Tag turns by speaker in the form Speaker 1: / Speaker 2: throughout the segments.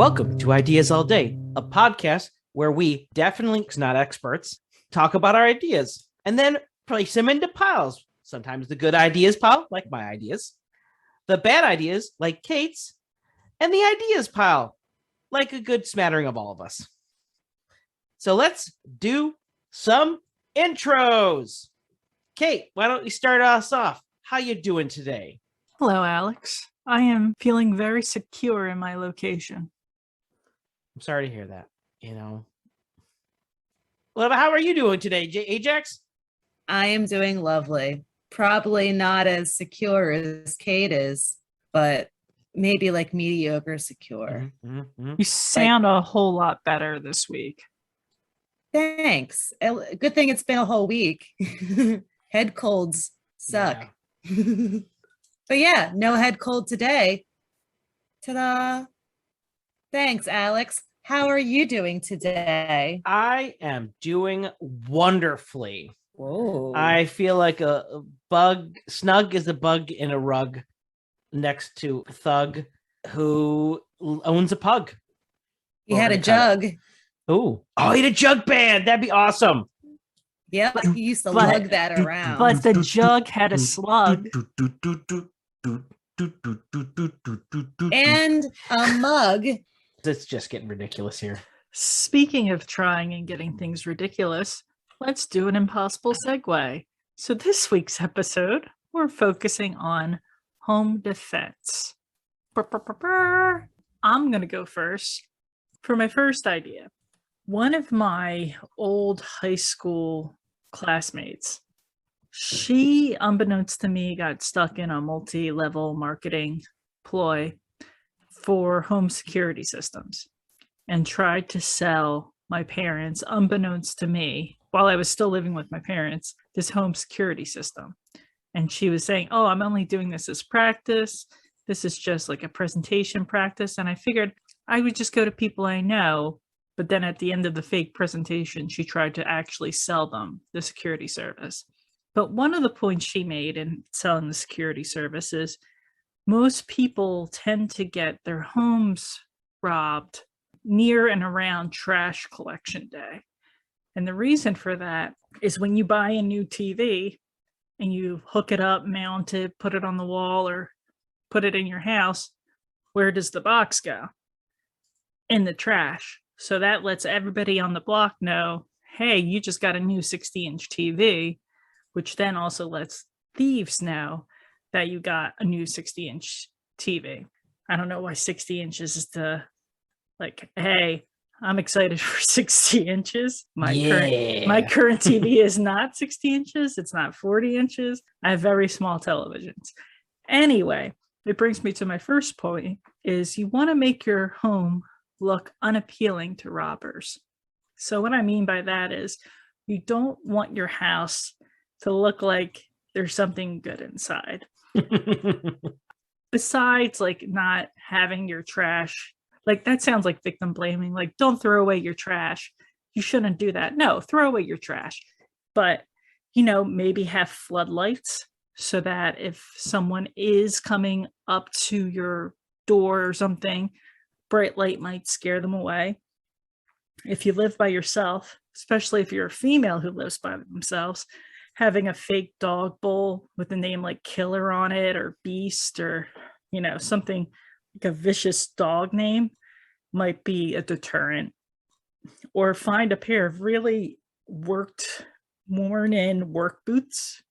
Speaker 1: Welcome to Ideas All Day, a podcast where we, definitely not experts, talk about our ideas and then place them into piles. Sometimes the good ideas pile, like my ideas, the bad ideas, like Kate's, and the ideas pile, like a good smattering of all of us. So let's do some intros. Kate, why don't you start us off? How you doing today?
Speaker 2: Hello, Alex. I am feeling very secure in my location.
Speaker 1: I'm sorry to hear that. Well, how are you doing today, Ajax?
Speaker 3: I am doing lovely. Probably not as secure as Kate is, but maybe like mediocre secure.
Speaker 2: You sound a whole lot better this week.
Speaker 3: Thanks. Good thing it's been a whole week. Head colds suck. Yeah. But yeah, no head cold today. Ta-da. Thanks, Alex. How are you doing today?
Speaker 1: I am doing wonderfully.
Speaker 3: Whoa.
Speaker 1: I feel like a bug. Snug is a bug in a rug next to Thug, who owns a pug.
Speaker 3: He had a jug.
Speaker 1: Oh, he had a jug band. That'd be awesome.
Speaker 3: Yep, he used to lug that around.
Speaker 2: But the jug had a slug.
Speaker 3: And a mug.
Speaker 1: It's just getting ridiculous here.
Speaker 2: Speaking of trying and getting things ridiculous, let's do an impossible segue. So this week's episode, we're focusing on home defense. I'm going to go first. For my first idea, one of my old high school classmates, she, unbeknownst to me, got stuck in a multi-level marketing ploy for home security systems and tried to sell my parents, unbeknownst to me, while I was still living with my parents, this home security system. And she was saying, oh, I'm only doing this as practice. This is just like a presentation practice. And I figured I would just go to people I know. But then at the end of the fake presentation, she tried to actually sell them the security service. But one of the points she made in selling the security service is most people tend to get their homes robbed near and around trash collection day. And the reason for that is when you buy a new TV and you hook it up, mount it, put it on the wall, or put it in your house, where does the box go? In the trash. So that lets everybody on the block know, hey, you just got a new 60-inch TV, which then also lets thieves know that you got a new 60-inch TV. I don't know why 60 inches is like, hey, I'm excited for 60 inches. My current TV is not 60 inches. It's not 40 inches. I have very small televisions. Anyway, it brings me to my first point is you want to make your home look unappealing to robbers. So what I mean by that is you don't want your house to look like there's something good inside. Besides like not having your trash, like that sounds like victim blaming, like don't throw away your trash. You shouldn't do that. No, throw away your trash. But, maybe have floodlights so that if someone is coming up to your door or something, bright light might scare them away. If you live by yourself, especially if you're a female who lives by themselves, having a fake dog bowl with a name like Killer on it or Beast or, something like a vicious dog name might be a deterrent. Or find a pair of really worn in work boots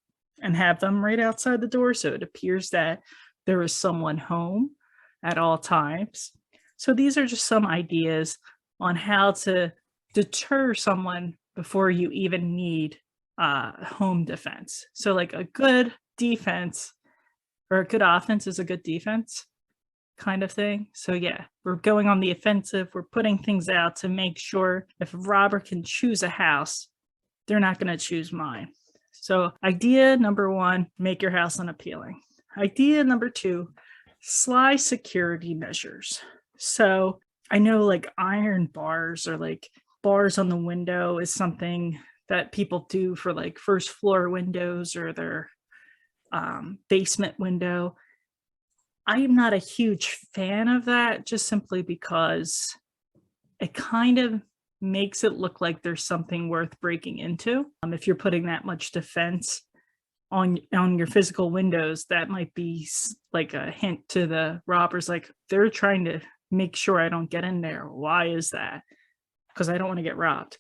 Speaker 2: and have them right outside the door so it appears that there is someone home at all times. So these are just some ideas on how to deter someone before you even need home defense. So like a good defense or a good offense is a good defense kind of thing. So yeah, we're going on the offensive. We're putting things out to make sure if a robber can choose a house, they're not going to choose mine. So idea number one, make your house unappealing. Idea number two, sly security measures. So I know like iron bars or like bars on the window is something that people do for like first floor windows or their basement window. I'm not a huge fan of that, just simply because it kind of makes it look like there's something worth breaking into. If you're putting that much defense on your physical windows, that might be like a hint to the robbers, like they're trying to make sure I don't get in there. Why is that? Because I don't want to get robbed.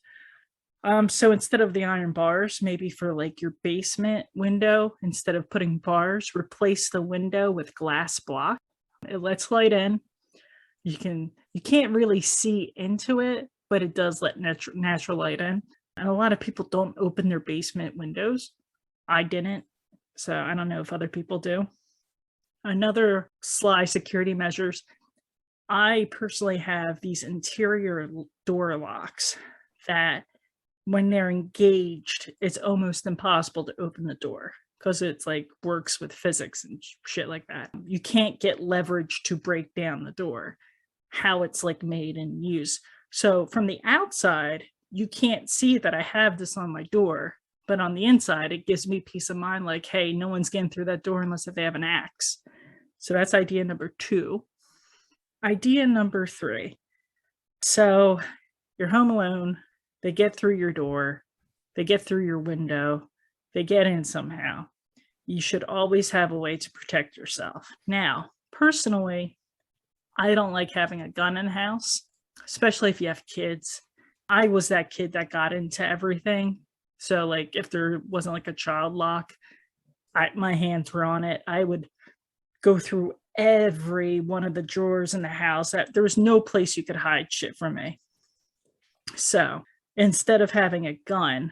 Speaker 2: So instead of the iron bars, maybe for like your basement window, instead of putting bars, replace the window with glass block. It lets light in. You can't really see into it, but it does let natural light in. And a lot of people don't open their basement windows. I didn't, so I don't know if other people do. Another sly security measures. I personally have these interior door locks that when they're engaged, it's almost impossible to open the door because it's like works with physics and shit like that. You can't get leverage to break down the door, how it's like made and used. So from the outside, you can't see that I have this on my door, but on the inside, it gives me peace of mind like, hey, no one's getting through that door unless if they have an axe. So that's idea number 2. Idea number 3. So you're home alone. They get through your door. They get through your window. They get in somehow. You should always have a way to protect yourself. Now, personally, I don't like having a gun in the house, especially if you have kids. I was that kid that got into everything. So like if there wasn't like a child lock, my hands were on it. I would go through every one of the drawers in the house. There was no place you could hide shit from me. So instead of having a gun,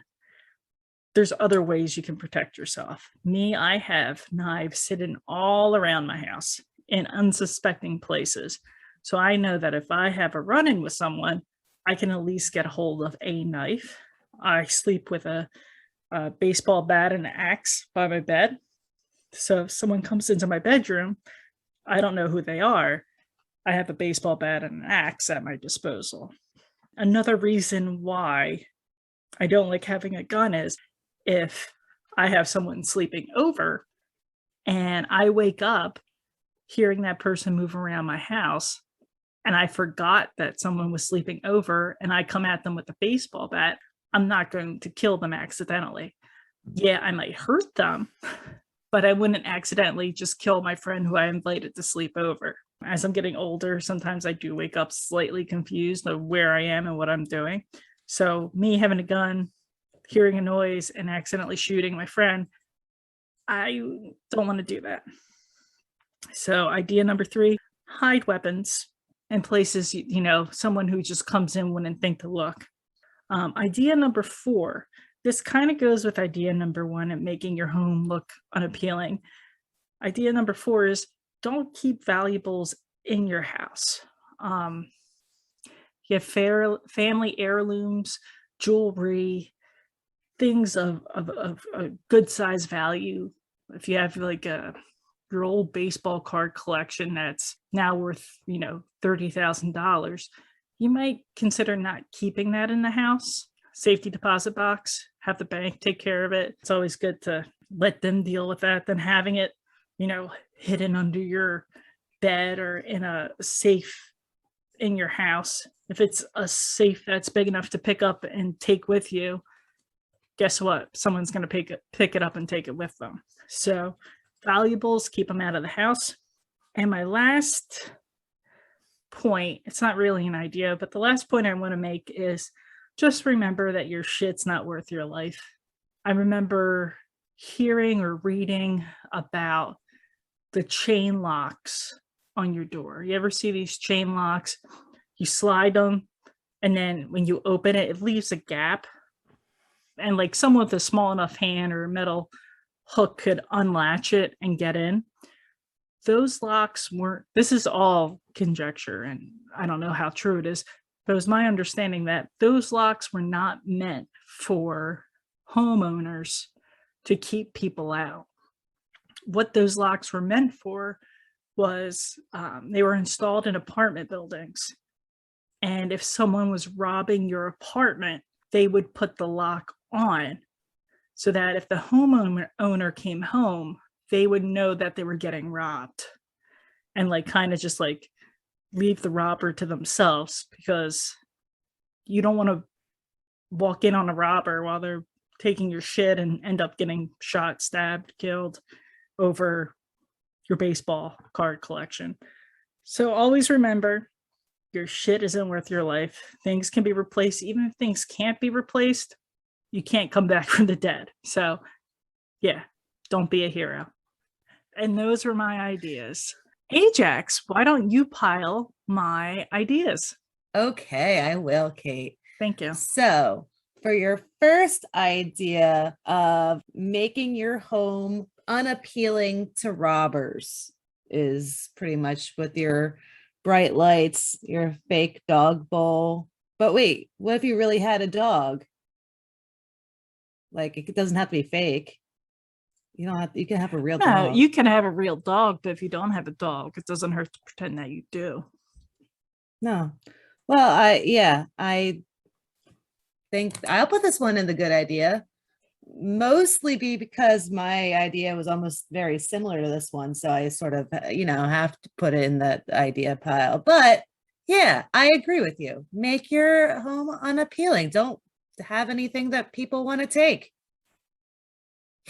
Speaker 2: there's other ways you can protect yourself. Me, I have knives sitting all around my house in unsuspecting places. So I know that if I have a run-in with someone, I can at least get a hold of a knife. I sleep with a baseball bat and an axe by my bed. So if someone comes into my bedroom, I don't know who they are. I have a baseball bat and an axe at my disposal. Another reason why I don't like having a gun is if I have someone sleeping over and I wake up hearing that person move around my house and I forgot that someone was sleeping over and I come at them with a baseball bat, I'm not going to kill them accidentally. Yeah, I might hurt them, but I wouldn't accidentally just kill my friend who I invited to sleep over. As I'm getting older, sometimes I do wake up slightly confused of where I am and what I'm doing. So me having a gun, hearing a noise, and accidentally shooting my friend, I don't want to do that. So idea number 3, hide weapons in places, someone who just comes in wouldn't think to look. Idea number 4, this kind of goes with idea number 1 and making your home look unappealing. Idea number 4 is don't keep valuables in your house. You have family heirlooms, jewelry, things of a good size value. If you have like your old baseball card collection that's now worth, $30,000, you might consider not keeping that in the house. Safety deposit box, have the bank take care of it. It's always good to let them deal with that than having it, hidden under your bed or in a safe in your house. If it's a safe that's big enough to pick up and take with you, guess what? Someone's going to pick it up and take it with them. So valuables, keep them out of the house. And my last point, it's not really an idea, but the last point I want to make is just remember that your shit's not worth your life. I remember hearing or reading about the chain locks on your door. You ever see these chain locks? You slide them, and then when you open it, it leaves a gap. And like someone with a small enough hand or a metal hook could unlatch it and get in. Those locks weren't, this is all conjecture, and I don't know how true it is, but it was my understanding that those locks were not meant for homeowners to keep people out. What those locks were meant for was they were installed in apartment buildings. And if someone was robbing your apartment, they would put the lock on so that if the homeowner came home, they would know that they were getting robbed. and like kind of just like leave the robber to themselves, because you don't want to walk in on a robber while they're taking your shit and end up getting shot, stabbed, killed over your baseball card collection. So always remember, your shit isn't worth your life. Things can be replaced. Even if things can't be replaced, you can't come back from the dead. So yeah, don't be a hero. And those were my ideas. Ajax, why don't you pile my ideas?
Speaker 3: Okay, I will, Kate.
Speaker 2: Thank you.
Speaker 3: So, for your first idea of making your home unappealing to robbers is pretty much with your bright lights, your fake dog bowl. But wait, what if you really had a dog? Like, it doesn't have to be fake. You don't have, you can have a real
Speaker 2: No,
Speaker 3: dog.
Speaker 2: you can have a real dog, but if you don't have a dog, it doesn't hurt to pretend that you do.
Speaker 3: No. Well, I think I'll put this one in the good idea. Mostly because my idea was almost very similar to this one. So I sort of, have to put it in that idea pile. But yeah, I agree with you. Make your home unappealing. Don't have anything that people want to take.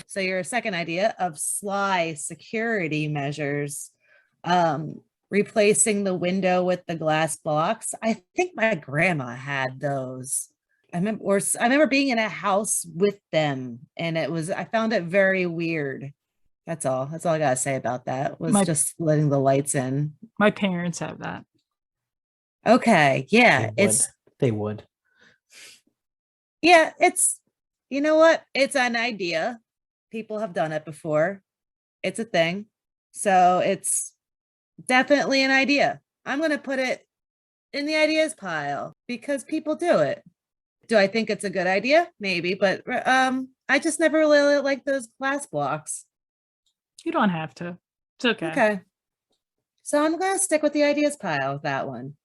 Speaker 3: So your second idea of sly security measures, replacing the window with the glass blocks. I think my grandma had those. I remember being in a house with them, and I found it very weird. That's all I gotta say about that, was just letting the lights in.
Speaker 2: My parents have that.
Speaker 3: Okay. Yeah.
Speaker 1: They would.
Speaker 3: Yeah, you know what? It's an idea. People have done it before. It's a thing. So it's definitely an idea. I'm going to put it in the ideas pile because people do it. Do I think it's a good idea? Maybe, but I just never really liked those glass blocks.
Speaker 2: You don't have to. It's okay.
Speaker 3: Okay. So I'm going to stick with the ideas pile with that one.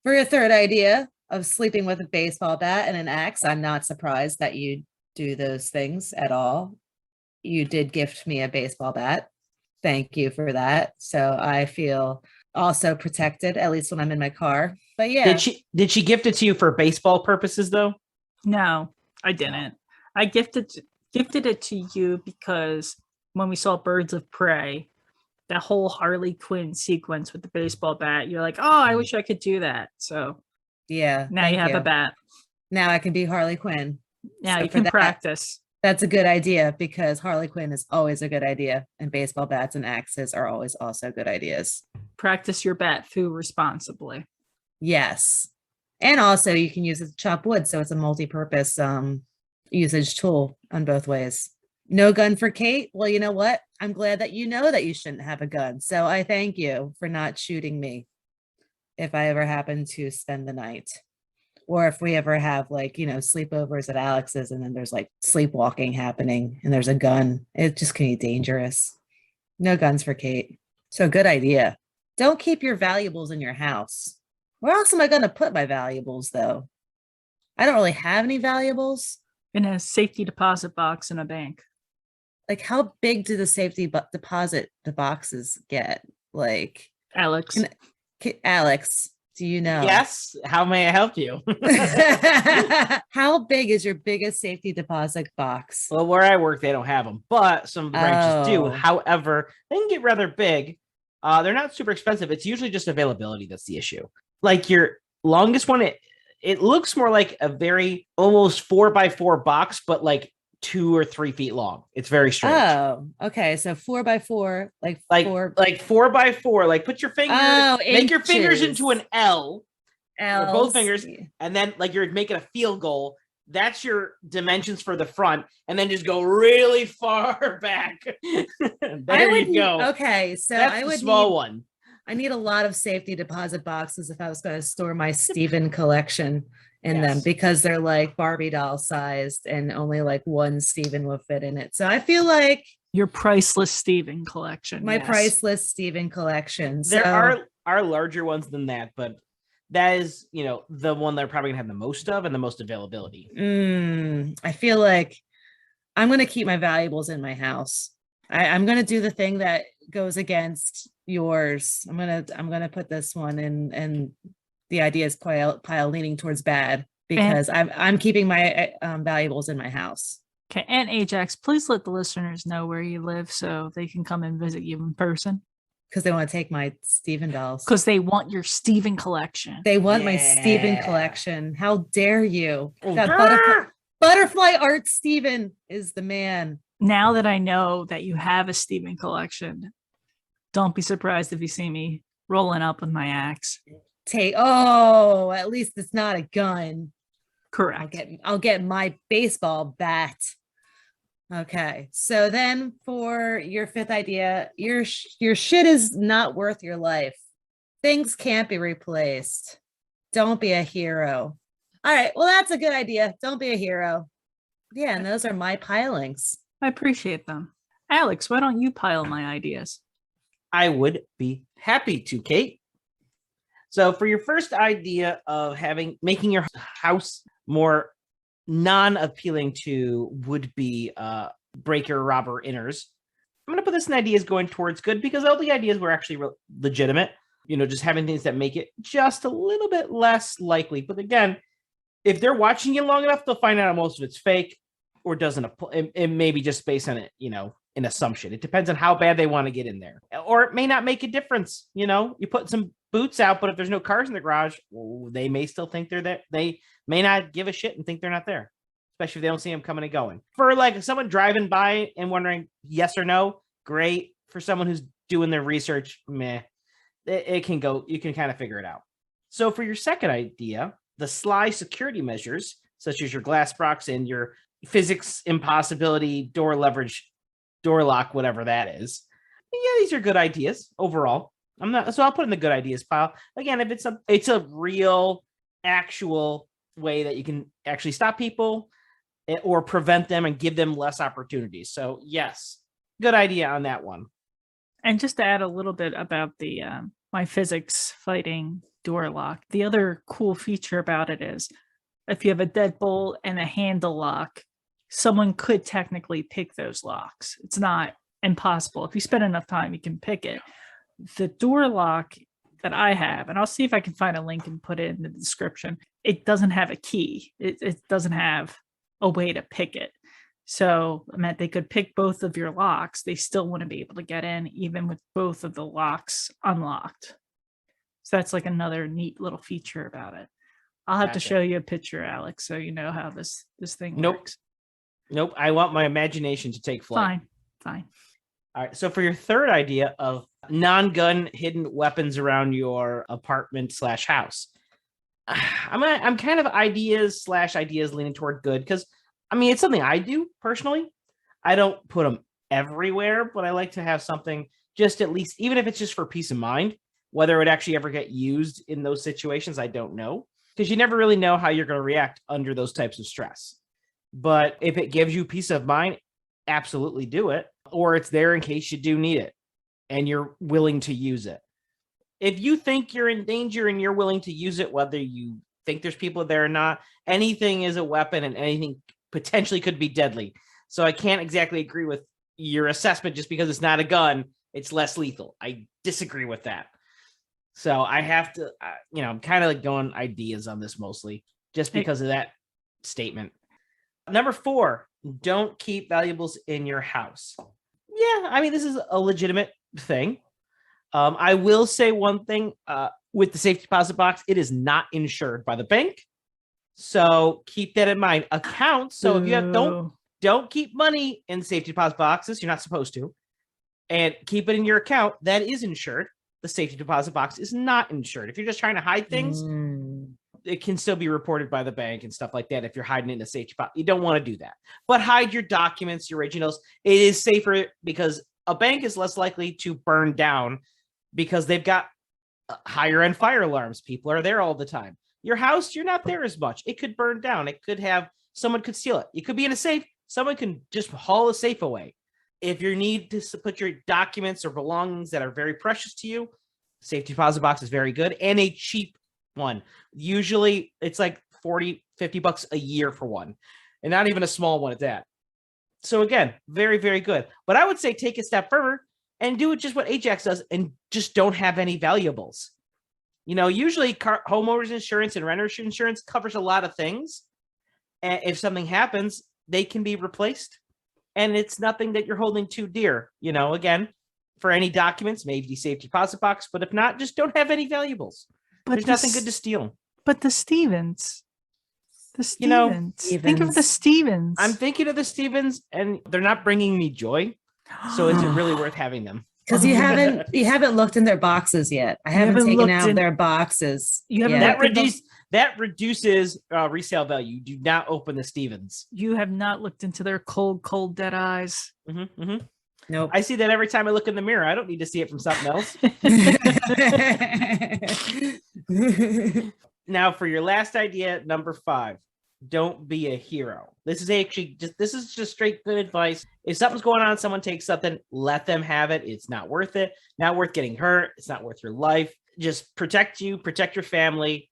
Speaker 3: For your third idea of sleeping with a baseball bat and an axe, I'm not surprised that you do those things at all. You did gift me a baseball bat. Thank you for that. So I feel also protected, at least when I'm in my car. But yeah.
Speaker 1: Did she gift it to you for baseball purposes though?
Speaker 2: No, I didn't. I gifted it to you because when we saw Birds of Prey, that whole Harley Quinn sequence with the baseball bat, you're like, oh, I wish I could do that. So
Speaker 3: yeah,
Speaker 2: now you have a bat.
Speaker 3: Now I can be Harley Quinn.
Speaker 2: Now
Speaker 3: So
Speaker 2: you can practice.
Speaker 3: That's a good idea because Harley Quinn is always a good idea, and baseball bats and axes are always also good ideas.
Speaker 2: Practice your bat foo responsibly.
Speaker 3: Yes. And also you can use it to chop wood, so it's a multi-purpose usage tool on both ways. No gun for Kate. Well, you know what? I'm glad that you know that you shouldn't have a gun. So I thank you for not shooting me if I ever happen to spend the night. Or if we ever have sleepovers at Alex's and then there's like sleepwalking happening and there's a gun, it just can be dangerous. No guns for Kate. So good idea. Don't keep your valuables in your house. Where else am I going to put my valuables though? I don't really have any valuables.
Speaker 2: In a safety deposit box in a bank.
Speaker 3: Like how big do the safety deposit boxes get? Like
Speaker 2: Alex.
Speaker 3: Alex, do you know?
Speaker 1: Yes. How may I help you?
Speaker 3: How big is your biggest safety deposit box?
Speaker 1: Well, where I work, they don't have them, but some branches do. However, they can get rather big. They're not super expensive. It's usually just availability that's the issue. Like your longest one, it looks more like a very almost 4x4 box, but like 2 or 3 feet long. It's very strange.
Speaker 3: Oh, okay. So 4x4, like
Speaker 1: 4x4. Like put your finger, make your fingers into an L, or both fingers, and then like you're making a field goal. That's your dimensions for the front, and then just go really far back. There you go.
Speaker 3: Okay, so
Speaker 1: that's
Speaker 3: I would
Speaker 1: the small one.
Speaker 3: I need a lot of safety deposit boxes if I was going to store my Steven collection in them, because they're like Barbie doll sized and only like one Steven will fit in it. So I feel like
Speaker 2: your priceless Steven collection.
Speaker 3: My priceless Steven collection.
Speaker 1: There are larger ones than that, but that is, the one they're probably gonna have the most of and the most availability.
Speaker 3: I feel like I'm going to keep my valuables in my house. I'm going to do the thing that goes against yours. I'm gonna put this one in, and the ideas pile leaning towards bad because I'm keeping my valuables in my house.
Speaker 2: Okay, and Ajax, please let the listeners know where you live so they can come and visit you in person.
Speaker 3: Because they want to take my Steven dolls.
Speaker 2: Because they want your Steven collection.
Speaker 3: They want my Steven collection. How dare you?
Speaker 1: Oh,
Speaker 3: That butterfly art Steven is the man.
Speaker 2: Now that I know that you have a Steven collection, don't be surprised if you see me rolling up with my axe.
Speaker 3: At least it's not a gun.
Speaker 2: Correct.
Speaker 3: I'll get my baseball bat. Okay, so then for your fifth idea, your shit is not worth your life. Things can't be replaced. Don't be a hero. All right, well, that's a good idea. Don't be a hero. Yeah, and those are my pilings.
Speaker 2: I appreciate them. Alex, why don't you pile my ideas?
Speaker 1: I would be happy to, Kate. So for your first idea of making your house more non-appealing to would-be breaker, robber, inners, I'm going to put this in ideas going towards good because all the ideas were actually legitimate. Just having things that make it just a little bit less likely. But again, if they're watching you long enough, they'll find out most of it's fake or doesn't apply. It may be just based on it, an assumption. It depends on how bad they want to get in there. Or it may not make a difference. You put some boots out, but if there's no cars in the garage, they may still think they're there. They may not give a shit and think they're not there, especially if they don't see them coming and going. For like someone driving by and wondering yes or no, great. For someone who's doing their research, meh. It can go, you can kind of figure it out. So for your second idea, the sly security measures, such as your glass box and your physics impossibility, door leverage, door lock, whatever that is. Yeah, these are good ideas overall. I'll put in the good ideas pile. Again, if it's a real, actual way that you can actually stop people or prevent them and give them less opportunities. So yes, good idea on that one.
Speaker 2: And just to add a little bit about the my physics fighting door lock, the other cool feature about it is if you have a deadbolt and a handle lock, someone could technically pick those locks. It's not impossible. If you spend enough time, you can pick it. The door lock that I have, and I'll see if I can find a link and put it in the description, it doesn't have a key. It doesn't have a way to pick it. So I meant they could pick both of your locks. They still wouldn't be able to get in, even with both of the locks unlocked. So that's like another neat little feature about it. I'll have to show you a picture, Alex, so you know how this thing works.
Speaker 1: Nope. I want my imagination to take flight.
Speaker 2: Fine.
Speaker 1: All right. So for your third idea of non-gun hidden weapons around your apartment / house, I'm kind of ideas leaning toward good because it's something I do personally. I don't put them everywhere, but I like to have something just at least, even if it's just for peace of mind. Whether it would actually ever get used in those situations, I don't know, because you never really know how you're going to react under those types of stress. But if it gives you peace of mind, absolutely do it. Or it's there in case you do need it and you're willing to use it. If you think you're in danger and you're willing to use it, whether you think there's people there or not, anything is a weapon and anything potentially could be deadly. So I can't exactly agree with your assessment just because it's not a gun, it's less lethal. I disagree with that. So I have to, I'm kind of like going ideas on this mostly just because of that statement. Number 4, don't keep valuables in your house. Yeah, this is a legitimate thing. I will say one thing with the safety deposit box, it is not insured by the bank. So keep that in mind. Accounts. So if you have don't keep money in safety deposit boxes, you're not supposed to. And keep it in your account that is insured. The safety deposit box is not insured. If you're just trying to hide things, it can still be reported by the bank and stuff like that. If you're hiding in a safety box, you don't want to do that. But hide your documents, your originals. It is safer because a bank is less likely to burn down because they've got higher end fire alarms. People are there all the time. Your house, you're not there as much. It could burn down. It could have someone could steal it. You could be in a safe. Someone can just haul a safe away. If you need to put your documents or belongings that are very precious to you, safety deposit box is very good and a cheap one. Usually it's like $40-$50 a year for one, and not even a small one at that. So again, very, very good. But I would say take a step further. and do it just what Ajax does and just don't have any valuables. Usually homeowners insurance and renters insurance covers a lot of things. And if something happens, they can be replaced. And it's nothing that you're holding too dear. Again, for any documents, maybe safety deposit box. But if not, just don't have any valuables.
Speaker 2: But
Speaker 1: there's nothing good to steal.
Speaker 2: But the Stevens. Think of the Stevens.
Speaker 1: I'm thinking of the Stevens, and they're not bringing me joy. So is it really worth having them?
Speaker 3: Because you haven't looked in their boxes yet. I haven't taken out their boxes.
Speaker 2: You haven't.
Speaker 1: That reduces resale value. Do not open the Stevens.
Speaker 2: You have not looked into their cold dead eyes.
Speaker 1: Mm-hmm, mm-hmm.
Speaker 3: Nope.
Speaker 1: I see that every time I look in the mirror. I don't need to see it from something else. Now, for your last idea, number 5, don't be a hero. This is just straight good advice. If something's going on, someone takes something, let them have it. It's not worth it. Not worth getting hurt. It's not worth your life. Just protect you, protect your family.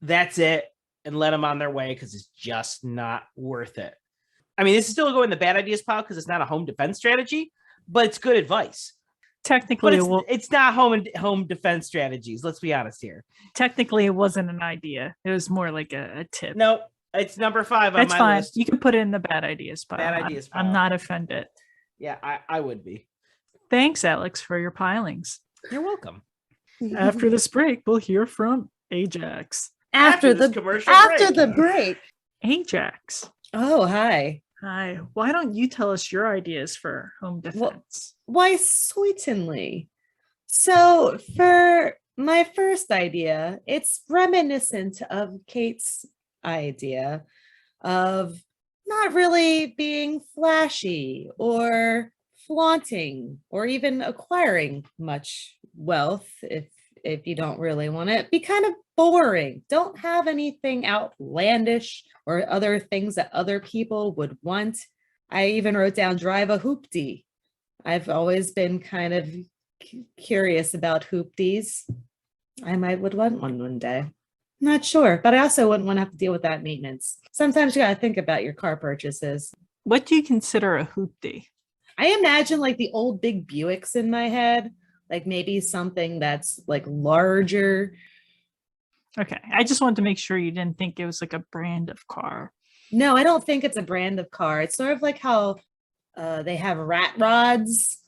Speaker 1: That's it. And let them on their way, because it's just not worth it. I mean, this is still going in the bad ideas pile because it's not a home defense strategy, but it's good advice.
Speaker 2: Technically,
Speaker 1: it's not home defense strategies. Let's be honest here.
Speaker 2: Technically, it wasn't an idea. It was more like a tip.
Speaker 1: No, it's number 5 on
Speaker 2: That's
Speaker 1: my
Speaker 2: fine.
Speaker 1: list.
Speaker 2: You can put it in the bad ideas pile.
Speaker 1: Bad ideas pile.
Speaker 2: I'm not offended.
Speaker 1: Yeah, I would be.
Speaker 2: Thanks, Alex, for your pilings.
Speaker 1: You're welcome.
Speaker 2: After this break, we'll hear from Ajax.
Speaker 3: After the break.
Speaker 2: Ajax.
Speaker 3: Oh, hi.
Speaker 2: Hi. Why don't you tell us your ideas for home defense?
Speaker 3: Why, certainly. So for my first idea, it's reminiscent of Kate's idea of not really being flashy or flaunting or even acquiring much wealth if you don't really want it. Be kind of boring. Don't have anything outlandish or other things that other people would want. I even wrote down drive a hoopty. I've always been kind of curious about hoopties. I would want one day. Not sure, but I also wouldn't want to have to deal with that maintenance. Sometimes you got to think about your car purchases.
Speaker 2: What do you consider a hoopty?
Speaker 3: I imagine like the old big Buicks in my head, like maybe something that's like larger.
Speaker 2: Okay. I just wanted to make sure you didn't think it was like a brand of car.
Speaker 3: No, I don't think it's a brand of car. It's sort of like how they have rat rods,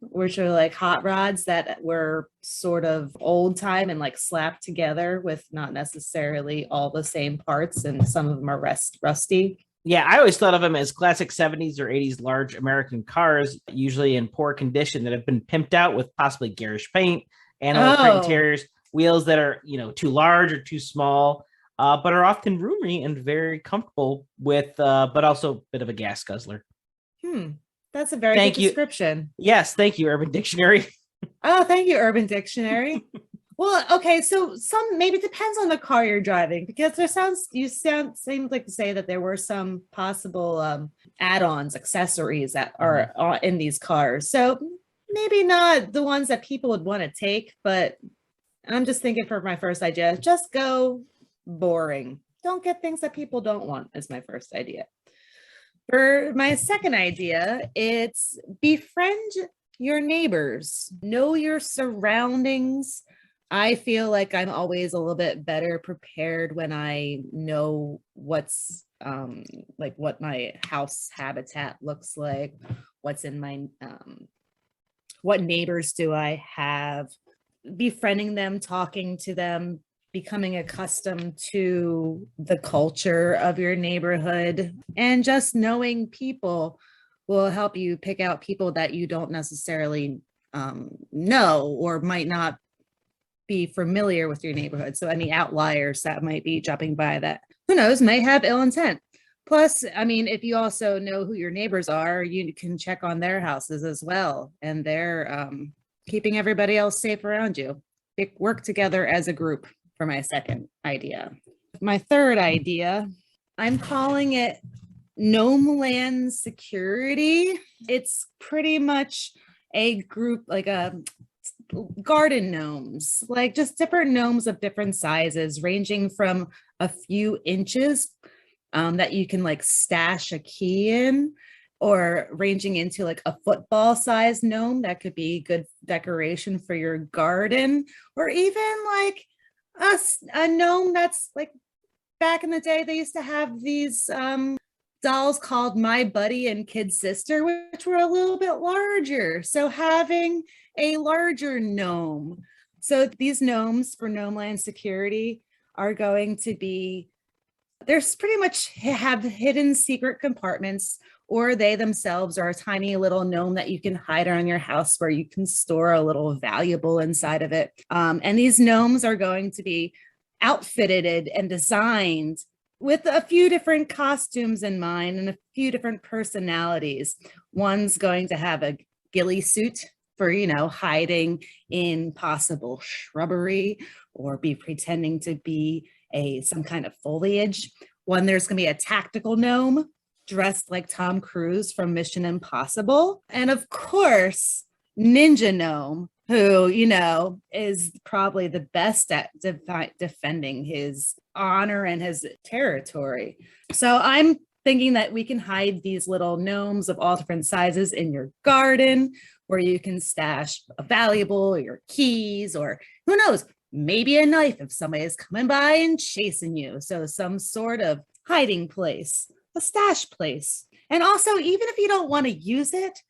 Speaker 3: which are like hot rods that were sort of old time and like slapped together with not necessarily all the same parts, and some of them are rusty.
Speaker 1: Yeah, I always thought of them as classic 70s or 80s large American cars, usually in poor condition, that have been pimped out with possibly garish paint, animal print interiors, wheels that are, too large or too small, but are often roomy and very comfortable with, but also a bit of a gas guzzler.
Speaker 3: That's a very good description.
Speaker 1: Yes, thank you, Urban Dictionary.
Speaker 3: Oh, thank you, Urban Dictionary. Well, okay, so maybe it depends on the car you're driving, because seemed like to say that there were some possible add-ons, accessories that are in these cars. So maybe not the ones that people would want to take, but I'm just thinking for my first idea, just go boring. Don't get things that people don't want is my first idea. For my second idea, it's befriend your neighbors, know your surroundings. I feel like I'm always a little bit better prepared when I know what's like what my house habitat looks like, what's in my what neighbors do I have, befriending them, talking to them, becoming accustomed to the culture of your neighborhood, and just knowing people will help you pick out people that you don't necessarily know or might not be familiar with your neighborhood. So any outliers that might be jumping by that, who knows, may have ill intent. Plus, I mean, if you also know who your neighbors are, you can check on their houses as well. And they're keeping everybody else safe around you. Work together as a group for my second idea. My third idea, I'm calling it Gnome Land Security. It's pretty much a group, like a garden gnomes, like just different gnomes of different sizes, ranging from a few inches that you can like stash a key in, or ranging into like a football sized gnome that could be good decoration for your garden, or even like a gnome that's like back in the day, they used to have these dolls called My Buddy and Kid Sister, which were a little bit larger. So having a larger gnome. So these gnomes for Gnome Land Security are going to be, there's pretty much have hidden secret compartments, or they themselves are a tiny little gnome that you can hide around your house where you can store a little valuable inside of it. And these gnomes are going to be outfitted and designed with a few different costumes in mind and a few different personalities. One's going to have a ghillie suit for, you know, hiding in possible shrubbery or be pretending to be some kind of foliage. One, there's going to be a tactical gnome dressed like Tom Cruise from Mission Impossible. And of course, Ninja Gnome, who, you know, is probably the best at defending his honor and his territory. So I'm thinking that we can hide these little gnomes of all different sizes in your garden, where you can stash a valuable, your keys, or who knows, maybe a knife if somebody is coming by and chasing you. So some sort of hiding place, a stash place. And also, even if you don't want to use it,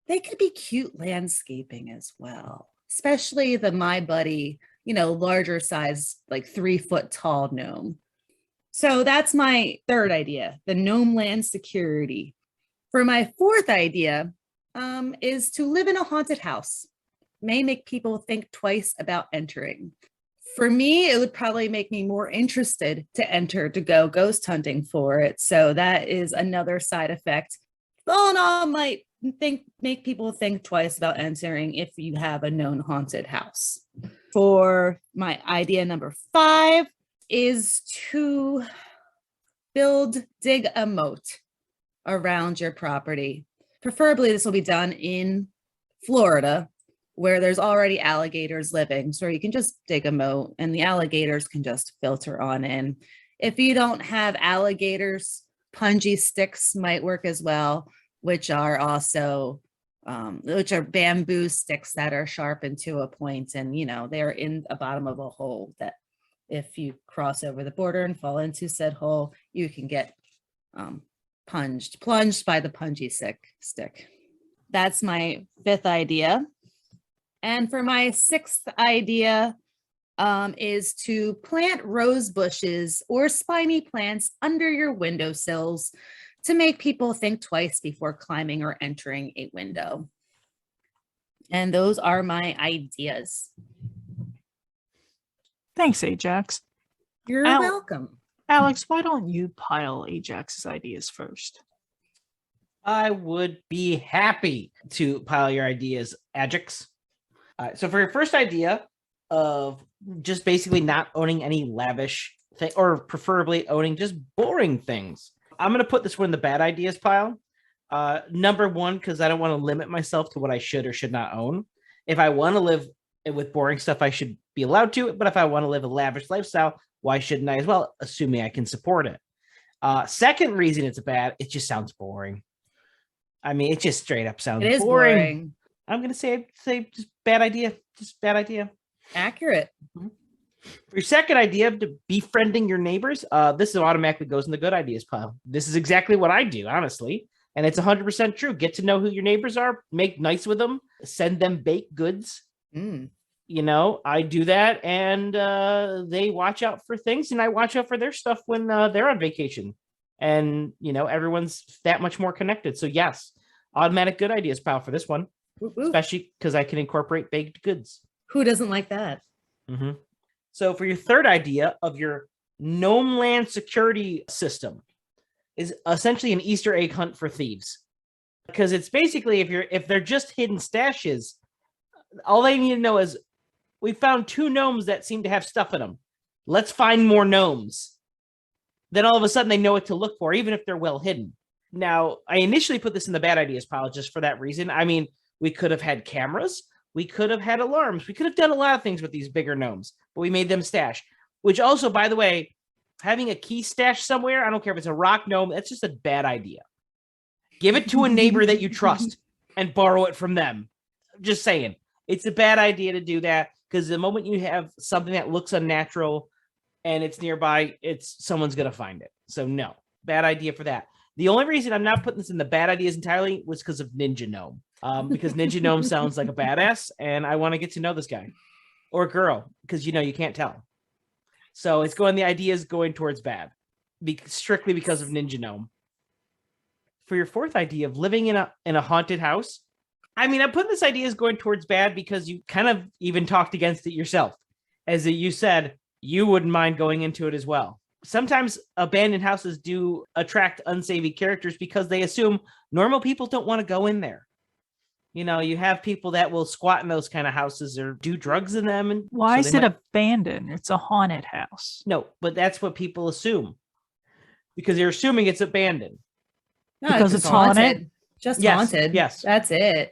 Speaker 3: they could be cute landscaping as well, especially the My Buddy, you know, larger size, like 3 foot tall gnome. So that's my third idea, the Gnome Land Security. For my fourth idea is to live in a haunted house. May make people think twice about entering. For me, it would probably make me more interested to enter, to go ghost hunting for it. So that is another side effect. All in all, might make people think twice about entering if you have a known haunted house. For my idea number 5 is to dig a moat around your property. Preferably this will be done in Florida, where there's already alligators living. So you can just dig a moat and the alligators can just filter on in. If you don't have alligators, punji sticks might work as well, which are also bamboo sticks that are sharpened to a point, and you know, they're in the bottom of a hole that if you cross over the border and fall into said hole, you can get plunged by the punji stick. That's my 5th idea. And for my 6th idea is to plant rose bushes or spiny plants under your windowsills to make people think twice before climbing or entering a window. And those are my ideas.
Speaker 2: Thanks, Ajax.
Speaker 3: You're welcome.
Speaker 2: Alex, why don't you pile Ajax's ideas first?
Speaker 1: I would be happy to pile your ideas, Ajax. So for your first idea of just basically not owning any lavish thing, or preferably owning just boring things, I'm going to put this one in the bad ideas pile. Number 1, because I don't want to limit myself to what I should or should not own. If I want to live with boring stuff, I should be allowed to. But if I want to live a lavish lifestyle, why shouldn't I as well, assuming I can support it? Second reason it's bad, it just sounds boring. I mean, it just straight up sounds boring. I'm going to say just bad idea. Just bad idea.
Speaker 3: Accurate.
Speaker 1: Mm-hmm. For your second idea of befriending your neighbors, this automatically goes in the good ideas pile. This is exactly what I do, honestly. And it's 100% true. Get to know who your neighbors are, make nice with them, send them baked goods. You know, I do that, and they watch out for things, and I watch out for their stuff when they're on vacation. And, you know, everyone's that much more connected. So yes, automatic good ideas pile for this one. Especially because I can incorporate baked goods.
Speaker 3: Who doesn't like that?
Speaker 1: Mm-hmm. So for your third idea of your Gnome Land security system is essentially an Easter egg hunt for thieves. Because it's basically, if they're just hidden stashes, all they need to know is, we found 2 gnomes that seem to have stuff in them. Let's find more gnomes. Then all of a sudden they know what to look for, even if they're well hidden. Now, I initially put this in the bad ideas pile just for that reason. I mean, we could have had cameras. We could have had alarms. We could have done a lot of things with these bigger gnomes, but we made them stash. Which also, by the way, having a key stash somewhere, I don't care if it's a rock gnome, that's just a bad idea. Give it to a neighbor that you trust and borrow it from them. Just saying. It's a bad idea to do that because the moment you have something that looks unnatural and it's nearby, someone's going to find it. So no, bad idea for that. The only reason I'm not putting this in the bad ideas entirely was because of Ninja Gnome. Because Ninja Gnome sounds like a badass and I want to get to know this guy or girl because, you can't tell. So it's the ideas going towards bad strictly because of Ninja Gnome. For your fourth idea of living in a haunted house, I mean, I'm putting this idea as going towards bad because you kind of even talked against it yourself. As you said, you wouldn't mind going into it as well. Sometimes abandoned houses do attract unsavory characters because they assume normal people don't want to go in there. You have people that will squat in those kind of houses or do drugs in them. And
Speaker 2: Why is it abandoned? It's a haunted house.
Speaker 1: No, but that's what people assume because they're assuming it's abandoned.
Speaker 3: No,
Speaker 2: Because it's haunted?
Speaker 3: Just
Speaker 1: Yes,
Speaker 3: haunted.
Speaker 1: yes.
Speaker 3: That's it.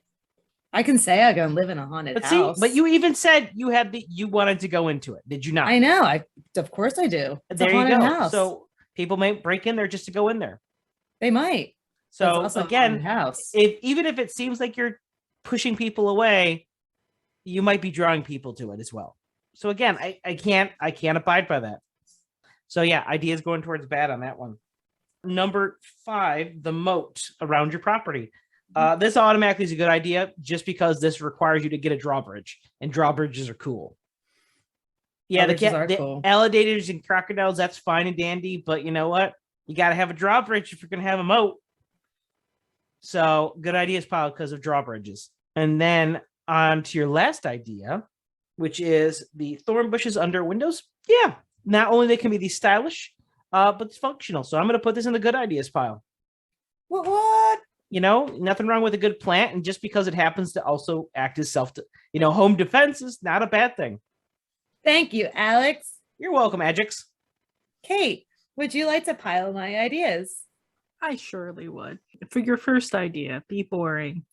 Speaker 3: I can say I go and live in a haunted house.
Speaker 1: But you even said you wanted to go into it. Did you not?
Speaker 3: I know. Of course I do. It's
Speaker 1: there
Speaker 3: a haunted
Speaker 1: you go.
Speaker 3: house.
Speaker 1: So people may break in there just to go in there.
Speaker 3: They might.
Speaker 1: So
Speaker 3: It's also a
Speaker 1: again,
Speaker 3: haunted house.
Speaker 1: even if it seems like you're pushing people away, you might be drawing people to it as well. So again, I can't abide by that. So yeah, ideas going towards bad on that one. Number 5, the moat around your property. This automatically is a good idea just because this requires you to get a drawbridge, and drawbridges are cool. Yeah, the
Speaker 3: Cool.
Speaker 1: alligators and crocodiles, that's fine and dandy, but you know what? You got to have a drawbridge if you're going to have a moat. So good ideas, Paul, because of drawbridges. And then on to your last idea, which is the thorn bushes under windows. Yeah, not only they can be these stylish, but it's functional. So I'm going to put this in the good ideas pile.
Speaker 3: What?
Speaker 1: Nothing wrong with a good plant. And just because it happens to also act as home defense is not a bad thing.
Speaker 3: Thank you, Alex.
Speaker 1: You're welcome, Ajax.
Speaker 3: Kate, would you like to pile my ideas?
Speaker 2: I surely would. For your first idea, be boring